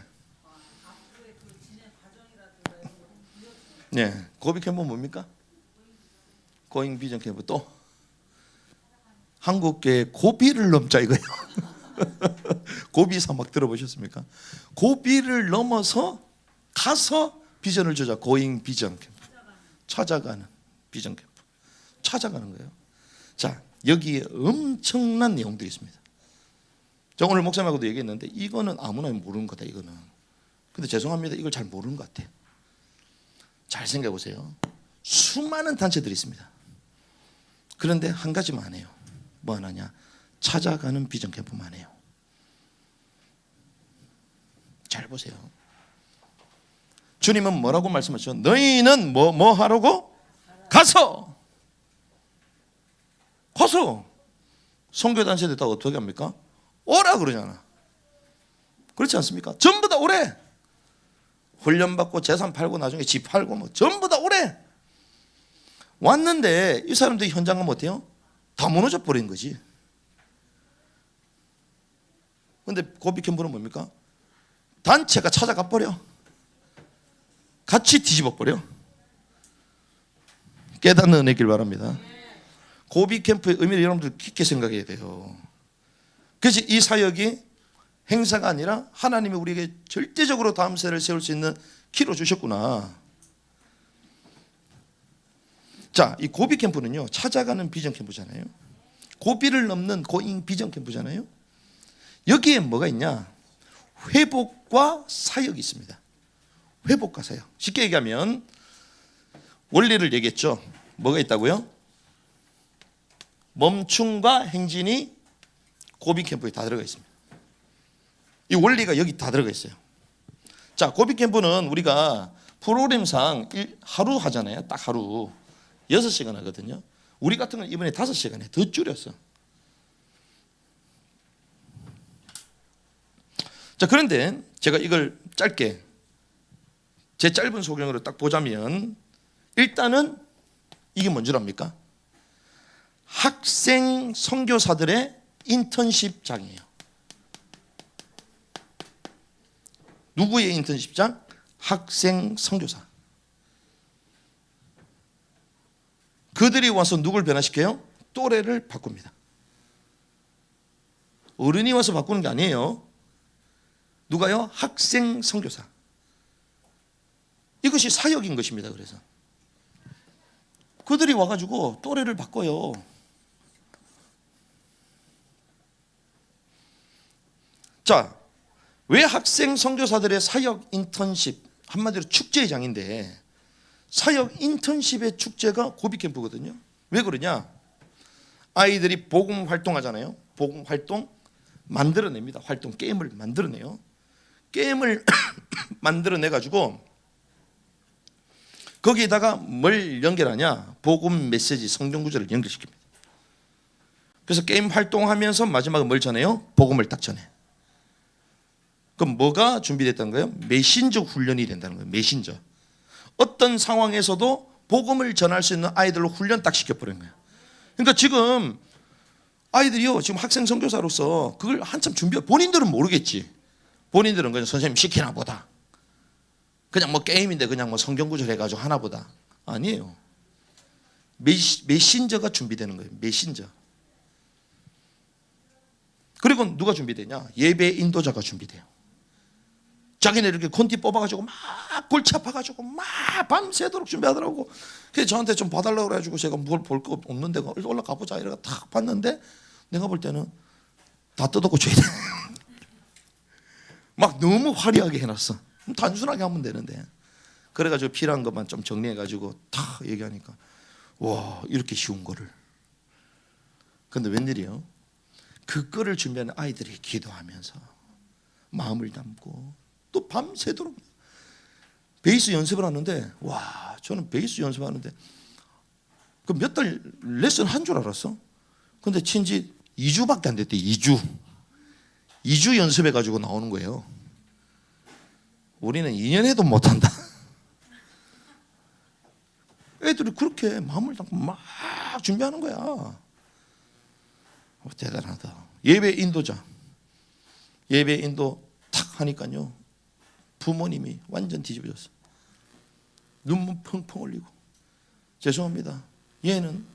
네. 고비 캠프 뭡니까? 고잉 비전 캠프. 또 한국계 고비를 넘자 이거예요. 고비 사막 들어보셨습니까? 고비를 넘어서 가서 비전을 주자. 고잉 비전 캠프. 찾아가는 비전 캠프. 찾아가는 거예요. 자, 여기에 엄청난 내용들이 있습니다. 저 오늘 목사님하고도 얘기했는데 이거는 아무나 모르는 거다 이거는. 근데 죄송합니다. 이걸 잘 모르는 것 같아요. 잘 생각해 보세요. 수많은 단체들이 있습니다. 그런데 한 가지만 해요. 뭐 하나냐? 찾아가는 비전 캠프만 해요. 잘 보세요. 주님은 뭐라고 말씀하셨죠? 너희는 뭐 하라고? 가서 선교단체들 다 어떻게 합니까? 오라 그러잖아. 그렇지 않습니까? 전부 다 오래. 훈련받고 재산 팔고 나중에 집 팔고 뭐 전부 다 오래. 왔는데 이 사람들이 현장 가면 어때요? 다 무너져 버린 거지. 근데 고비 캠프는 뭡니까? 단체가 찾아가 버려. 같이 뒤집어 버려. 깨닫는 은혜길 바랍니다. 고비 캠프의 의미를 여러분들 깊게 생각해야 돼요. 그래서 이 사역이 행사가 아니라 하나님이 우리에게 절대적으로 다음 세대를 세울 수 있는 키로 주셨구나. 자, 이 고비 캠프는요, 찾아가는 비전 캠프잖아요. 고비를 넘는 고잉 비전 캠프잖아요. 여기에 뭐가 있냐? 회복과 사역이 있습니다. 회복과 사역. 쉽게 얘기하면 원리를 얘기했죠. 뭐가 있다고요? 멈춤과 행진이 고비 캠프에 다 들어가 있습니다. 이 원리가 여기 다 들어가 있어요. 자, 고비 캠프는 우리가 프로그램상 하루 하잖아요. 딱 하루 6시간 하거든요. 우리 같은 건 이번에 5시간 해. 더 줄였어. 자, 그런데 제가 이걸 짧게 제 짧은 소경으로 딱 보자면 일단은 이게 뭔 줄 압니까? 학생 선교사들의 인턴십장이에요. 누구의 인턴십장? 학생 선교사. 그들이 와서 누굴 변화시켜요? 또래를 바꿉니다. 어른이 와서 바꾸는 게 아니에요. 누가요? 학생 선교사. 이것이 사역인 것입니다. 그래서 그들이 와가지고 또래를 바꿔요. 자, 왜 학생 선교사들의 사역 인턴십, 한마디로 축제의 장인데 사역 인턴십의 축제가 고비 캠프거든요. 왜 그러냐? 아이들이 복음 활동하잖아요. 복음 활동 만들어냅니다. 활동 게임을 만들어내요. 게임을 만들어내가지고 거기에다가 뭘 연결하냐? 복음 메시지 성경 구절을 연결시킵니다. 그래서 게임 활동하면서 마지막에 뭘 전해요? 복음을 딱 전해. 그럼 뭐가 준비됐다는 거예요? 메신저 훈련이 된다는 거예요. 메신저. 어떤 상황에서도 복음을 전할 수 있는 아이들로 훈련 딱 시켜버린 거예요. 그러니까 지금 아이들이요, 지금 학생 선교사로서 그걸 한참 본인들은 모르겠지. 본인들은 그냥 선생님 시키나 보다. 그냥 뭐 게임인데 그냥 뭐 성경 구절 해가지고 하나 보다. 아니에요. 메신저가 준비되는 거예요. 메신저. 그리고 누가 준비되냐? 예배 인도자가 준비돼요. 자기네 이렇게 콘티 뽑아가지고 막 골치 아파가지고 막 밤새도록 준비하더라고. 그래서 저한테 좀 봐달라고 그래가지고 제가 뭘 볼 거 없는데 올라가 보자 이러고 탁 봤는데 내가 볼 때는 다 뜯어고 줘야 돼. 막 너무 화려하게 해놨어. 단순하게 하면 되는데. 그래가지고 필요한 것만 좀 정리해가지고 탁 얘기하니까 와 이렇게 쉬운 거를. 근데 웬일이요? 그 거를 준비하는 아이들이 기도하면서 마음을 담고 또 밤새도록 베이스 연습을 하는데 와 저는 베이스 연습하는데 그 몇 달 레슨 한 줄 알았어. 근데 친지 2주밖에 안 됐대. 2주 연습해가지고 나오는 거예요. 우리는 2년 해도 못한다. 애들이 그렇게 마음을 담고 막 준비하는 거야. 대단하다. 예배 인도자. 예배 인도 탁 하니까요. 부모님이 완전 뒤집어졌어. 눈물 펑펑 흘리고. 죄송합니다. 얘는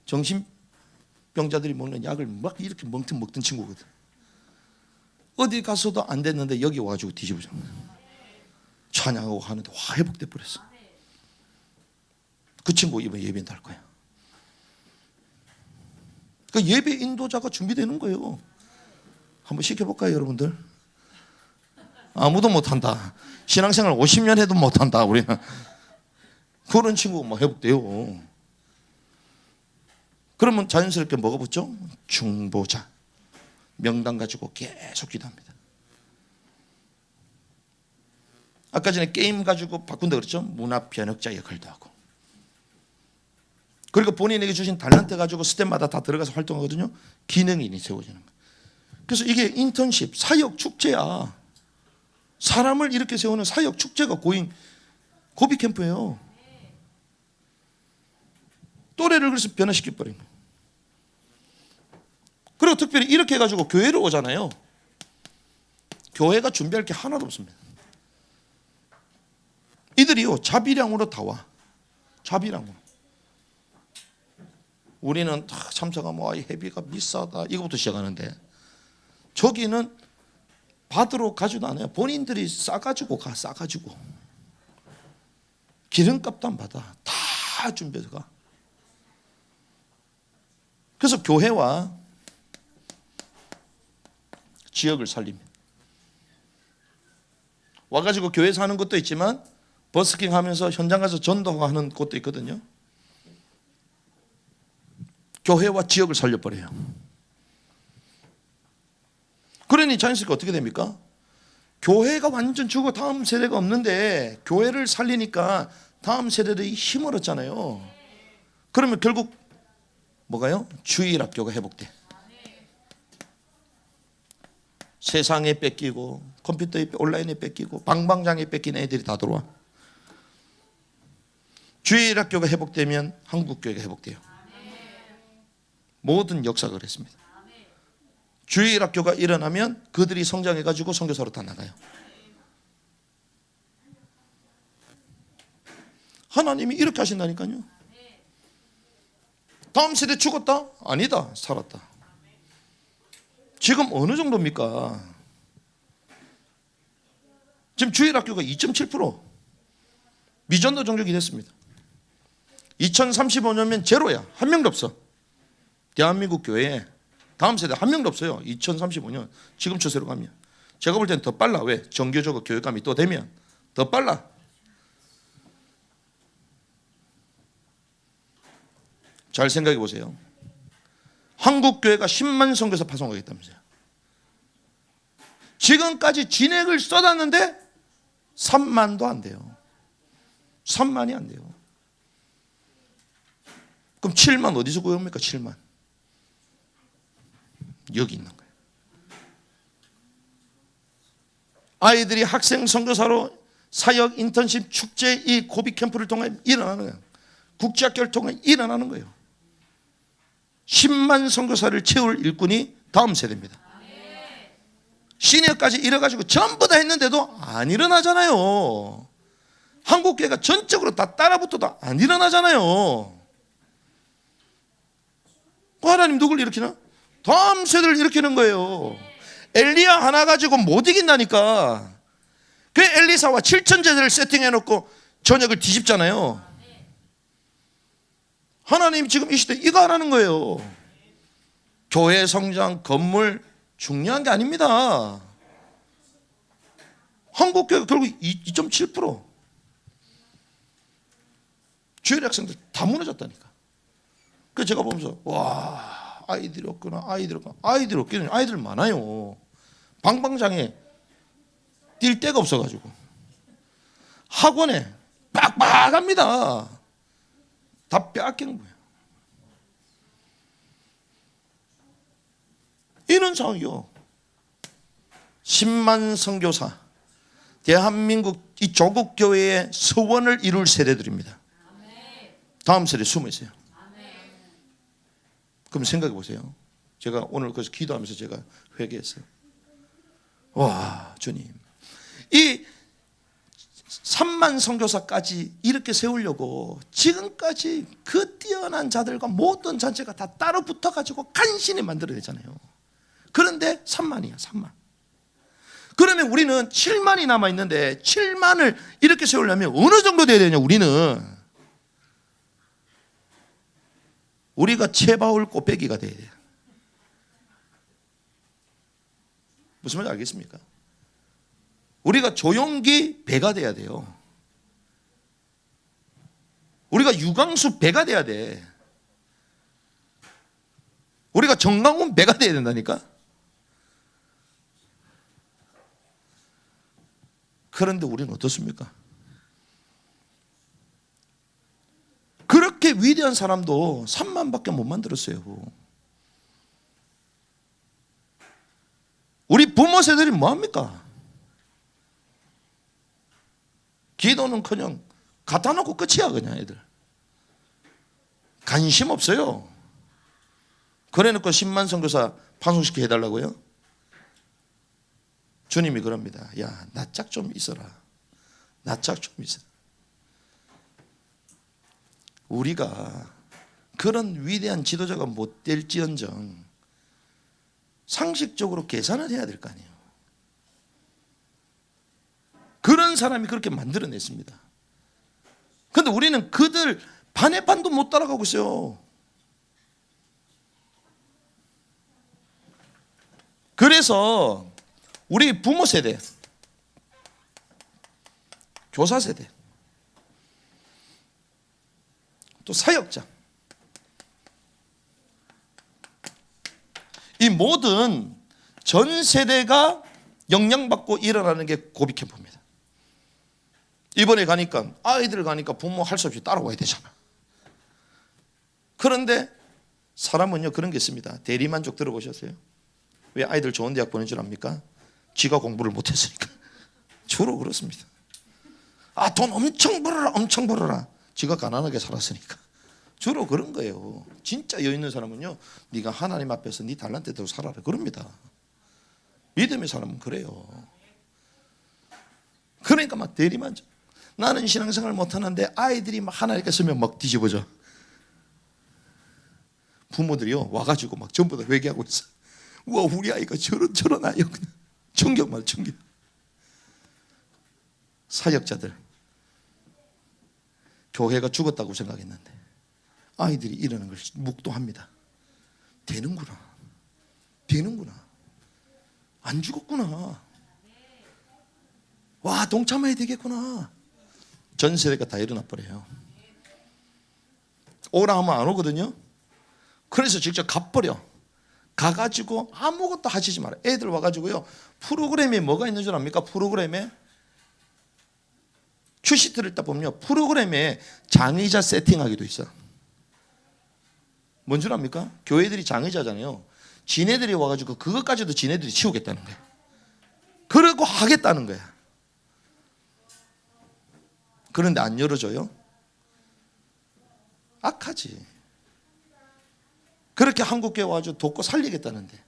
정신병자들이 먹는 약을 막 이렇게 먹던 친구거든. 어디 가서도 안 됐는데 여기 와가지고 뒤집어져. 찬양하고 하는데 와 회복돼 버렸어. 그 친구 이번 예배 인도할 거야. 그 예배 인도자가 준비되는 거예요. 한번 시켜볼까요, 여러분들? 아무도 못한다. 신앙생활 50년 해도 못한다. 우리는 그런 친구가 막 회복돼요. 그러면 자연스럽게 뭐가 붙죠? 중보자. 명단 가지고 계속 기도합니다. 아까 전에 게임 가지고 바꾼다 그랬죠? 문화 변혁자 역할도 하고. 그리고 본인에게 주신 달란트 가지고 스텝마다 다 들어가서 활동하거든요. 기능인이 세워지는 거예요. 그래서 이게 인턴십, 사역 축제야. 사람을 이렇게 세우는 사역 축제가 고비 캠프예요. 또래를 그래서 변화시켜버린 거예요. 그리고 특별히 이렇게 해가지고 교회를 오잖아요. 교회가 준비할 게 하나도 없습니다. 이들이요 자비량으로 다 와. 자비량으로. 우리는 다 참석하면 이 회비가 비싸다 이거부터 시작하는데 저기는 받으러 가지도 않아요. 본인들이 싸가지고 가. 싸가지고 기름값도 안 받아. 다 준비해서 가. 그래서 교회와 지역을 살립니다. 와가지고 교회에서 하는 것도 있지만 버스킹 하면서 현장 가서 전도하는 것도 있거든요. 교회와 지역을 살려버려요. 그러니 자연스럽게 어떻게 됩니까? 교회가 완전 죽어 다음 세대가 없는데 교회를 살리니까 다음 세대들이 힘을 얻잖아요. 그러면 결국 뭐가요? 주일학교가 회복돼. 세상에 뺏기고 컴퓨터에 온라인에 뺏기고 방방장에 뺏긴 애들이 다 들어와. 주일학교가 회복되면 한국교회가 회복돼요. 모든 역사가 그랬습니다. 주일학교가 일어나면 그들이 성장해가지고 선교사로 다 나가요. 하나님이 이렇게 하신다니까요. 다음 세대 죽었다? 아니다. 살았다. 지금 어느 정도입니까? 지금 주일학교가 2.7% 미전도 종족이 됐습니다. 2035년면 제로야. 한 명도 없어. 대한민국 교회에 다음 세대 한 명도 없어요. 2035년 지금 추세로 가면. 제가 볼 때는 더 빨라. 왜? 정교적으로 교육감이 또 되면 더 빨라. 잘 생각해 보세요. 한국 교회가 10만 선교사 파송하겠다면서요. 지금까지 진액을 쏟았는데 3만도 안 돼요. 3만이 안 돼요. 그럼 7만 어디서 구해옵니까? 7만. 여기 있는 거예요. 아이들이 학생 선교사로 사역, 인턴십, 축제 이 고비 캠프를 통해 일어나는 거예요. 국제학교를 통해 일어나는 거예요. 10만 선교사를 채울 일꾼이 다음 세대입니다. 시니어까지 이래가지고 전부 다 했는데도 안 일어나잖아요. 한국교회가 전적으로 다 따라붙어도 안 일어나잖아요. 하나님 누굴 일으키나? 다음 세대를 일으키는 거예요. 엘리야 하나 가지고 못 이긴다니까. 그 엘리사와 7천 제자를 세팅해놓고 저녁을 뒤집잖아요. 하나님 지금 이 시대 이거 하라는 거예요. 교회 성장, 건물 중요한 게 아닙니다. 한국교회가 결국 2.7% 주일 학생들 다 무너졌다니까. 그래서 제가 보면서 와, 아이들이 없구나. 아이들이 없기는 아이들 많아요. 방방장에 뛸 데가 없어가지고 학원에 빡빡합니다. 다 빼앗긴 거예요. 이런 상황이요. 10만 선교사, 대한민국 이 조국 교회의 서원을 이룰 세대들입니다. 다음 세대 숨어 있어요. 그럼 생각해 보세요. 제가 오늘 그래서 기도하면서 제가 회개했어요. 와, 주님, 이 3만 선교사까지 이렇게 세우려고 지금까지 그 뛰어난 자들과 모든 잔치가 다 따로 붙어가지고 간신히 만들어내잖아요. 그런데 3만이야, 3만. 그러면 우리는 7만이 남아있는데 7만을 이렇게 세우려면 어느 정도 돼야 되냐, 우리는. 우리가 채바울 꽃배기가 돼야 돼요. 무슨 말인지 알겠습니까? 우리가 조용기 배가 돼야 돼요. 우리가 유광수 배가 돼야 돼. 우리가 정강훈 배가 돼야 된다니까. 그런데 우리는 어떻습니까? 그렇게 위대한 사람도 3만밖에 못 만들었어요. 우리 부모 세대들이 뭐합니까? 기도는커녕 갖다 놓고 끝이야. 그냥 애들 관심 없어요. 그래놓고 10만 선교사 파송시켜 해달라고요? 주님이 그럽니다. 야, 낯짝 좀 있어라. 낯짝 좀 있어라. 우리가 그런 위대한 지도자가 못 될지언정 상식적으로 계산을 해야 될 거 아니에요. 그런 사람이 그렇게 만들어냈습니다. 그런데 우리는 그들 반의 반도 못 따라가고 있어요. 그래서 우리 부모 세대, 교사 세대, 또 사역자, 이 모든 전 세대가 영향받고 일어나는 게 고비 캠프입니다. 이번에 가니까 아이들 가니까 부모 할 수 없이 따라와야 되잖아. 그런데 사람은요 그런 게 있습니다. 대리만족 들어보셨어요? 왜 아이들 좋은 대학 보낸 줄 압니까? 지가 공부를 못했으니까. 주로 그렇습니다. 아, 돈 엄청 벌어라, 엄청 벌어라. 지가 가난하게 살았으니까. 주로 그런 거예요. 진짜 여유 있는 사람은요, 네가 하나님 앞에서 네 달란트대로 살아라 그럽니다. 믿음의 사람은 그래요. 그러니까 막 대리만족. 나는 신앙생활 못하는데 아이들이 막 하나님께 서면 막 뒤집어져. 부모들이요 와가지고 막 전부 다 회개하고 있어. 우와, 우리 아이가 저런 아이였구나. 충격만 충격. 사역자들 교회가 죽었다고 생각했는데 아이들이 이러는 걸 묵도합니다. 되는구나. 안 죽었구나. 와, 동참해야 되겠구나. 전 세대가 다 일어나 버려요. 오라 하면 안 오거든요. 그래서 직접 가버려. 가가지고 아무것도 하시지 마라. 애들 와가지고요, 프로그램에 뭐가 있는 줄 압니까? 프로그램에 큐시트를 딱 보면요, 프로그램에 장의자 세팅하기도 있어. 뭔 줄 압니까? 교회들이 장의자잖아요. 지네들이 와가지고 그것까지도 지네들이 치우겠다는 거야. 그러고 하겠다는 거야. 그런데 안 열어줘요? 악하지. 그렇게 한국교회 와서 돕고 살리겠다는데.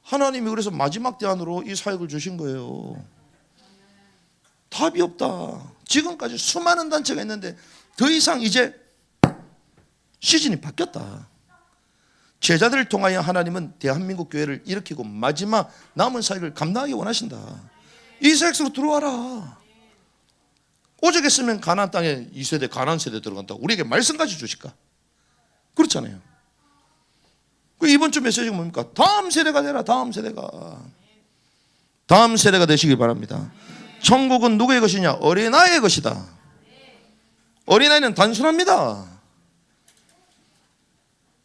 하나님이 그래서 마지막 대안으로 이 사역을 주신 거예요. 답이 없다. 지금까지 수많은 단체가 있는데 더 이상 이제 시즌이 바뀌었다. 제자들을 통하여 하나님은 대한민국 교회를 일으키고 마지막 남은 사역을 감당하기 원하신다. 이 사역 속으로 들어와라. 오죽했으면 가나안 땅에 2세대 가나안 세대 들어간다고 우리에게 말씀까지 주실까? 그렇잖아요. 이번 주 메시지가 뭡니까? 다음 세대가 되라. 다음 세대가 되시길 바랍니다. 천국은 누구의 것이냐? 어린아이의 것이다. 어린아이는 단순합니다.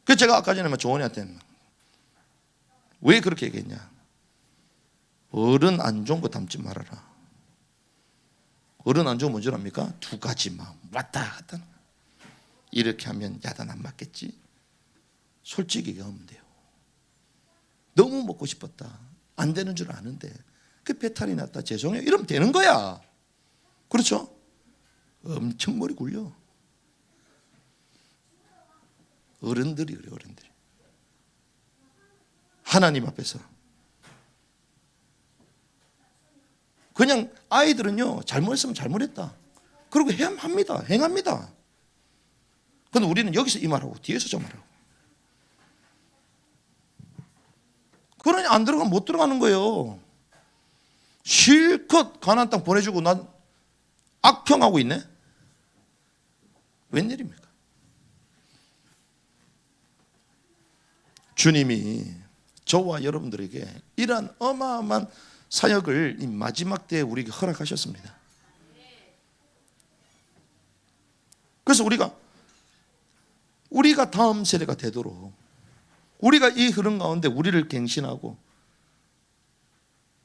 그래서 제가 아까 전에 조원이한테 왜 그렇게 얘기했냐? 어른 안 좋은 거 담지 말아라. 어른 안 좋은 건 뭔지 압니까? 두 가지만 왔다 갔다. 이렇게 하면 야단 안 맞겠지? 솔직히 얘기하면 돼요. 너무 먹고 싶었다. 안 되는 줄 아는데 그 배탈이 났다. 죄송해요. 이러면 되는 거야. 그렇죠? 엄청 머리 굴려. 어른들이 그래, 어른들이. 하나님 앞에서. 그냥 아이들은요, 잘못했으면 잘못했다. 그리고 행합니다. 근데 우리는 여기서 이 말하고 뒤에서 저 말하고. 그러니 안 들어가면 못 들어가는 거예요. 실컷 가나안 땅 보내주고 난 악평하고 있네. 웬일입니까? 주님이 저와 여러분들에게 이러한 어마어마한 사역을 이 마지막 때에 우리에게 허락하셨습니다. 그래서 우리가 다음 세대가 되도록 우리가 이 흐름 가운데 우리를 갱신하고,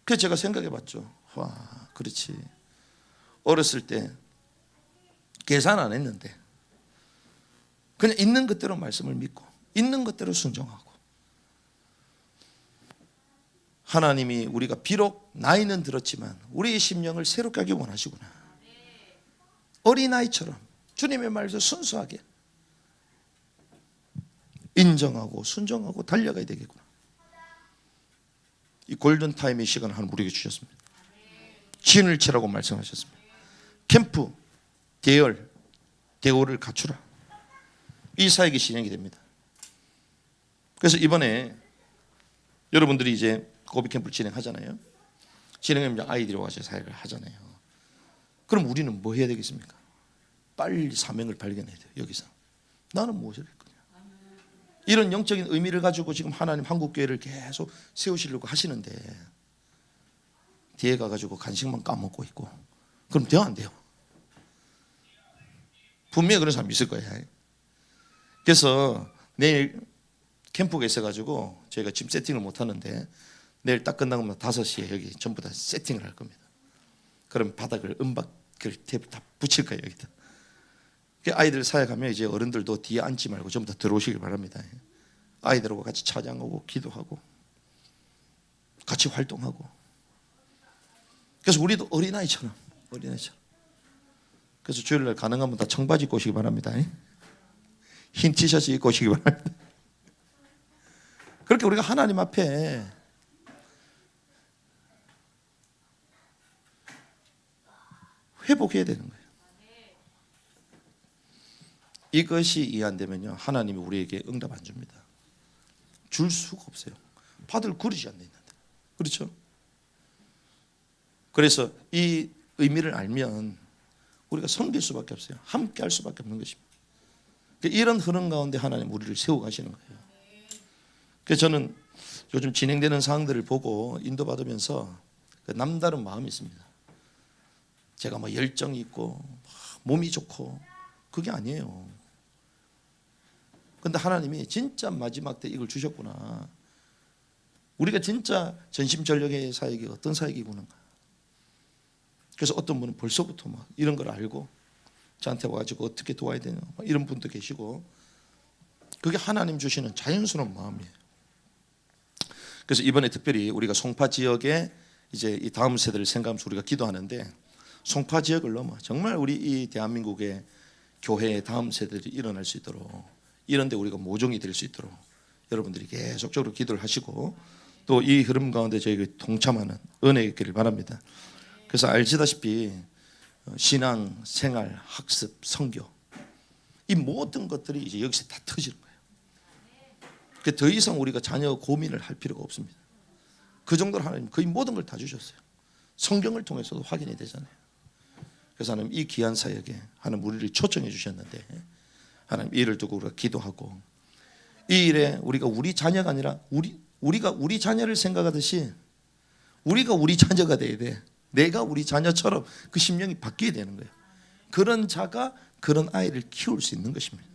그래서 제가 생각해 봤죠. 와, 그렇지. 어렸을 때 계산 안 했는데 그냥 있는 것대로 말씀을 믿고 있는 것대로 순종하고, 하나님이 우리가 비록 나이는 들었지만 우리의 심령을 새롭게 하기 원하시구나. 어린아이처럼 주님의 말을 순수하게 인정하고 순종하고 달려가야 되겠구나. 이 골든타임의 시간을 하나님 우리에게 주셨습니다. 진을 치라고 말씀하셨습니다. 캠프, 대열, 대오를 갖추라. 이 사역이 진행이 됩니다. 그래서 이번에 여러분들이 이제 고비 캠프를 진행하잖아요. 진행하면 아이들이 와서 사역을 하잖아요. 그럼 우리는 뭐 해야 되겠습니까? 빨리 사명을 발견해야 돼요. 여기서 나는 무엇을 할 거냐. 이런 영적인 의미를 가지고 지금 하나님 한국교회를 계속 세우시려고 하시는데 뒤에 가가지고 간식만 까먹고 있고, 그럼 돼요 안 돼요? 분명히 그런 사람이 있을 거예요. 그래서 내일 캠프가 있어가지고 저희가 지금 세팅을 못 하는데 내일 딱 끝나고 5시에 여기 전부 다 세팅을 할 겁니다. 그럼 바닥을 은박을 테이프 다 붙일 거예요. 여기다. 아이들 사역하면 이제 어른들도 뒤에 앉지 말고 전부 다 들어오시길 바랍니다. 아이들하고 같이 찬양하고 기도하고 같이 활동하고. 그래서 우리도 어린아이처럼. 그래서 주일날 가능하면 다 청바지 입고 오시기 바랍니다. 흰 티셔츠 입고 오시기 바랍니다. 그렇게 우리가 하나님 앞에 회복해야 되는 거예요. 이것이 이해 안 되면요, 하나님이 우리에게 응답 안 줍니다. 줄 수가 없어요. 받을 그릇이 안 돼 있는데. 그렇죠? 그래서 이 의미를 알면 우리가 섬길 수밖에 없어요. 함께 할 수밖에 없는 것입니다. 이런 흐름 가운데 하나님 우리를 세워 가시는 거예요. 그래서 저는 요즘 진행되는 사항들을 보고 인도받으면서 남다른 마음이 있습니다. 제가 뭐 열정이 있고 몸이 좋고 그게 아니에요. 근데 하나님이 진짜 마지막 때 이걸 주셨구나. 우리가 진짜 전심전력의 사역이 어떤 사역이구나. 그래서 어떤 분은 벌써부터 막 이런 걸 알고 저한테 와가지고 어떻게 도와야 되냐 이런 분도 계시고, 그게 하나님 주시는 자연스러운 마음이에요. 그래서 이번에 특별히 우리가 송파 지역에 이제 이 다음 세대를 생각하면서 우리가 기도하는데, 송파 지역을 넘어 정말 우리 이 대한민국의 교회의 다음 세대들이 일어날 수 있도록, 이런데 우리가 모종이 될 수 있도록 여러분들이 계속적으로 기도를 하시고 또 이 흐름 가운데 저희가 동참하는 은혜가 있기를 바랍니다. 그래서 알지다시피 신앙, 생활, 학습, 선교 이 모든 것들이 이제 여기서 다 터지는 거예요. 더 이상 우리가 자녀 고민을 할 필요가 없습니다. 그 정도로 하나님 거의 모든 걸 다 주셨어요. 성경을 통해서도 확인이 되잖아요. 그래서 하나님 이 귀한 사역에 하나님 우리를 초청해 주셨는데 하나님 이 일을 두고 우리가 기도하고 이 일에 우리가 우리 자녀가 아니라 우리가 우리 자녀를 생각하듯이 우리가 우리 자녀가 돼야 돼. 내가 우리 자녀처럼 그 심령이 바뀌어야 되는 거예요. 그런 자가 그런 아이를 키울 수 있는 것입니다.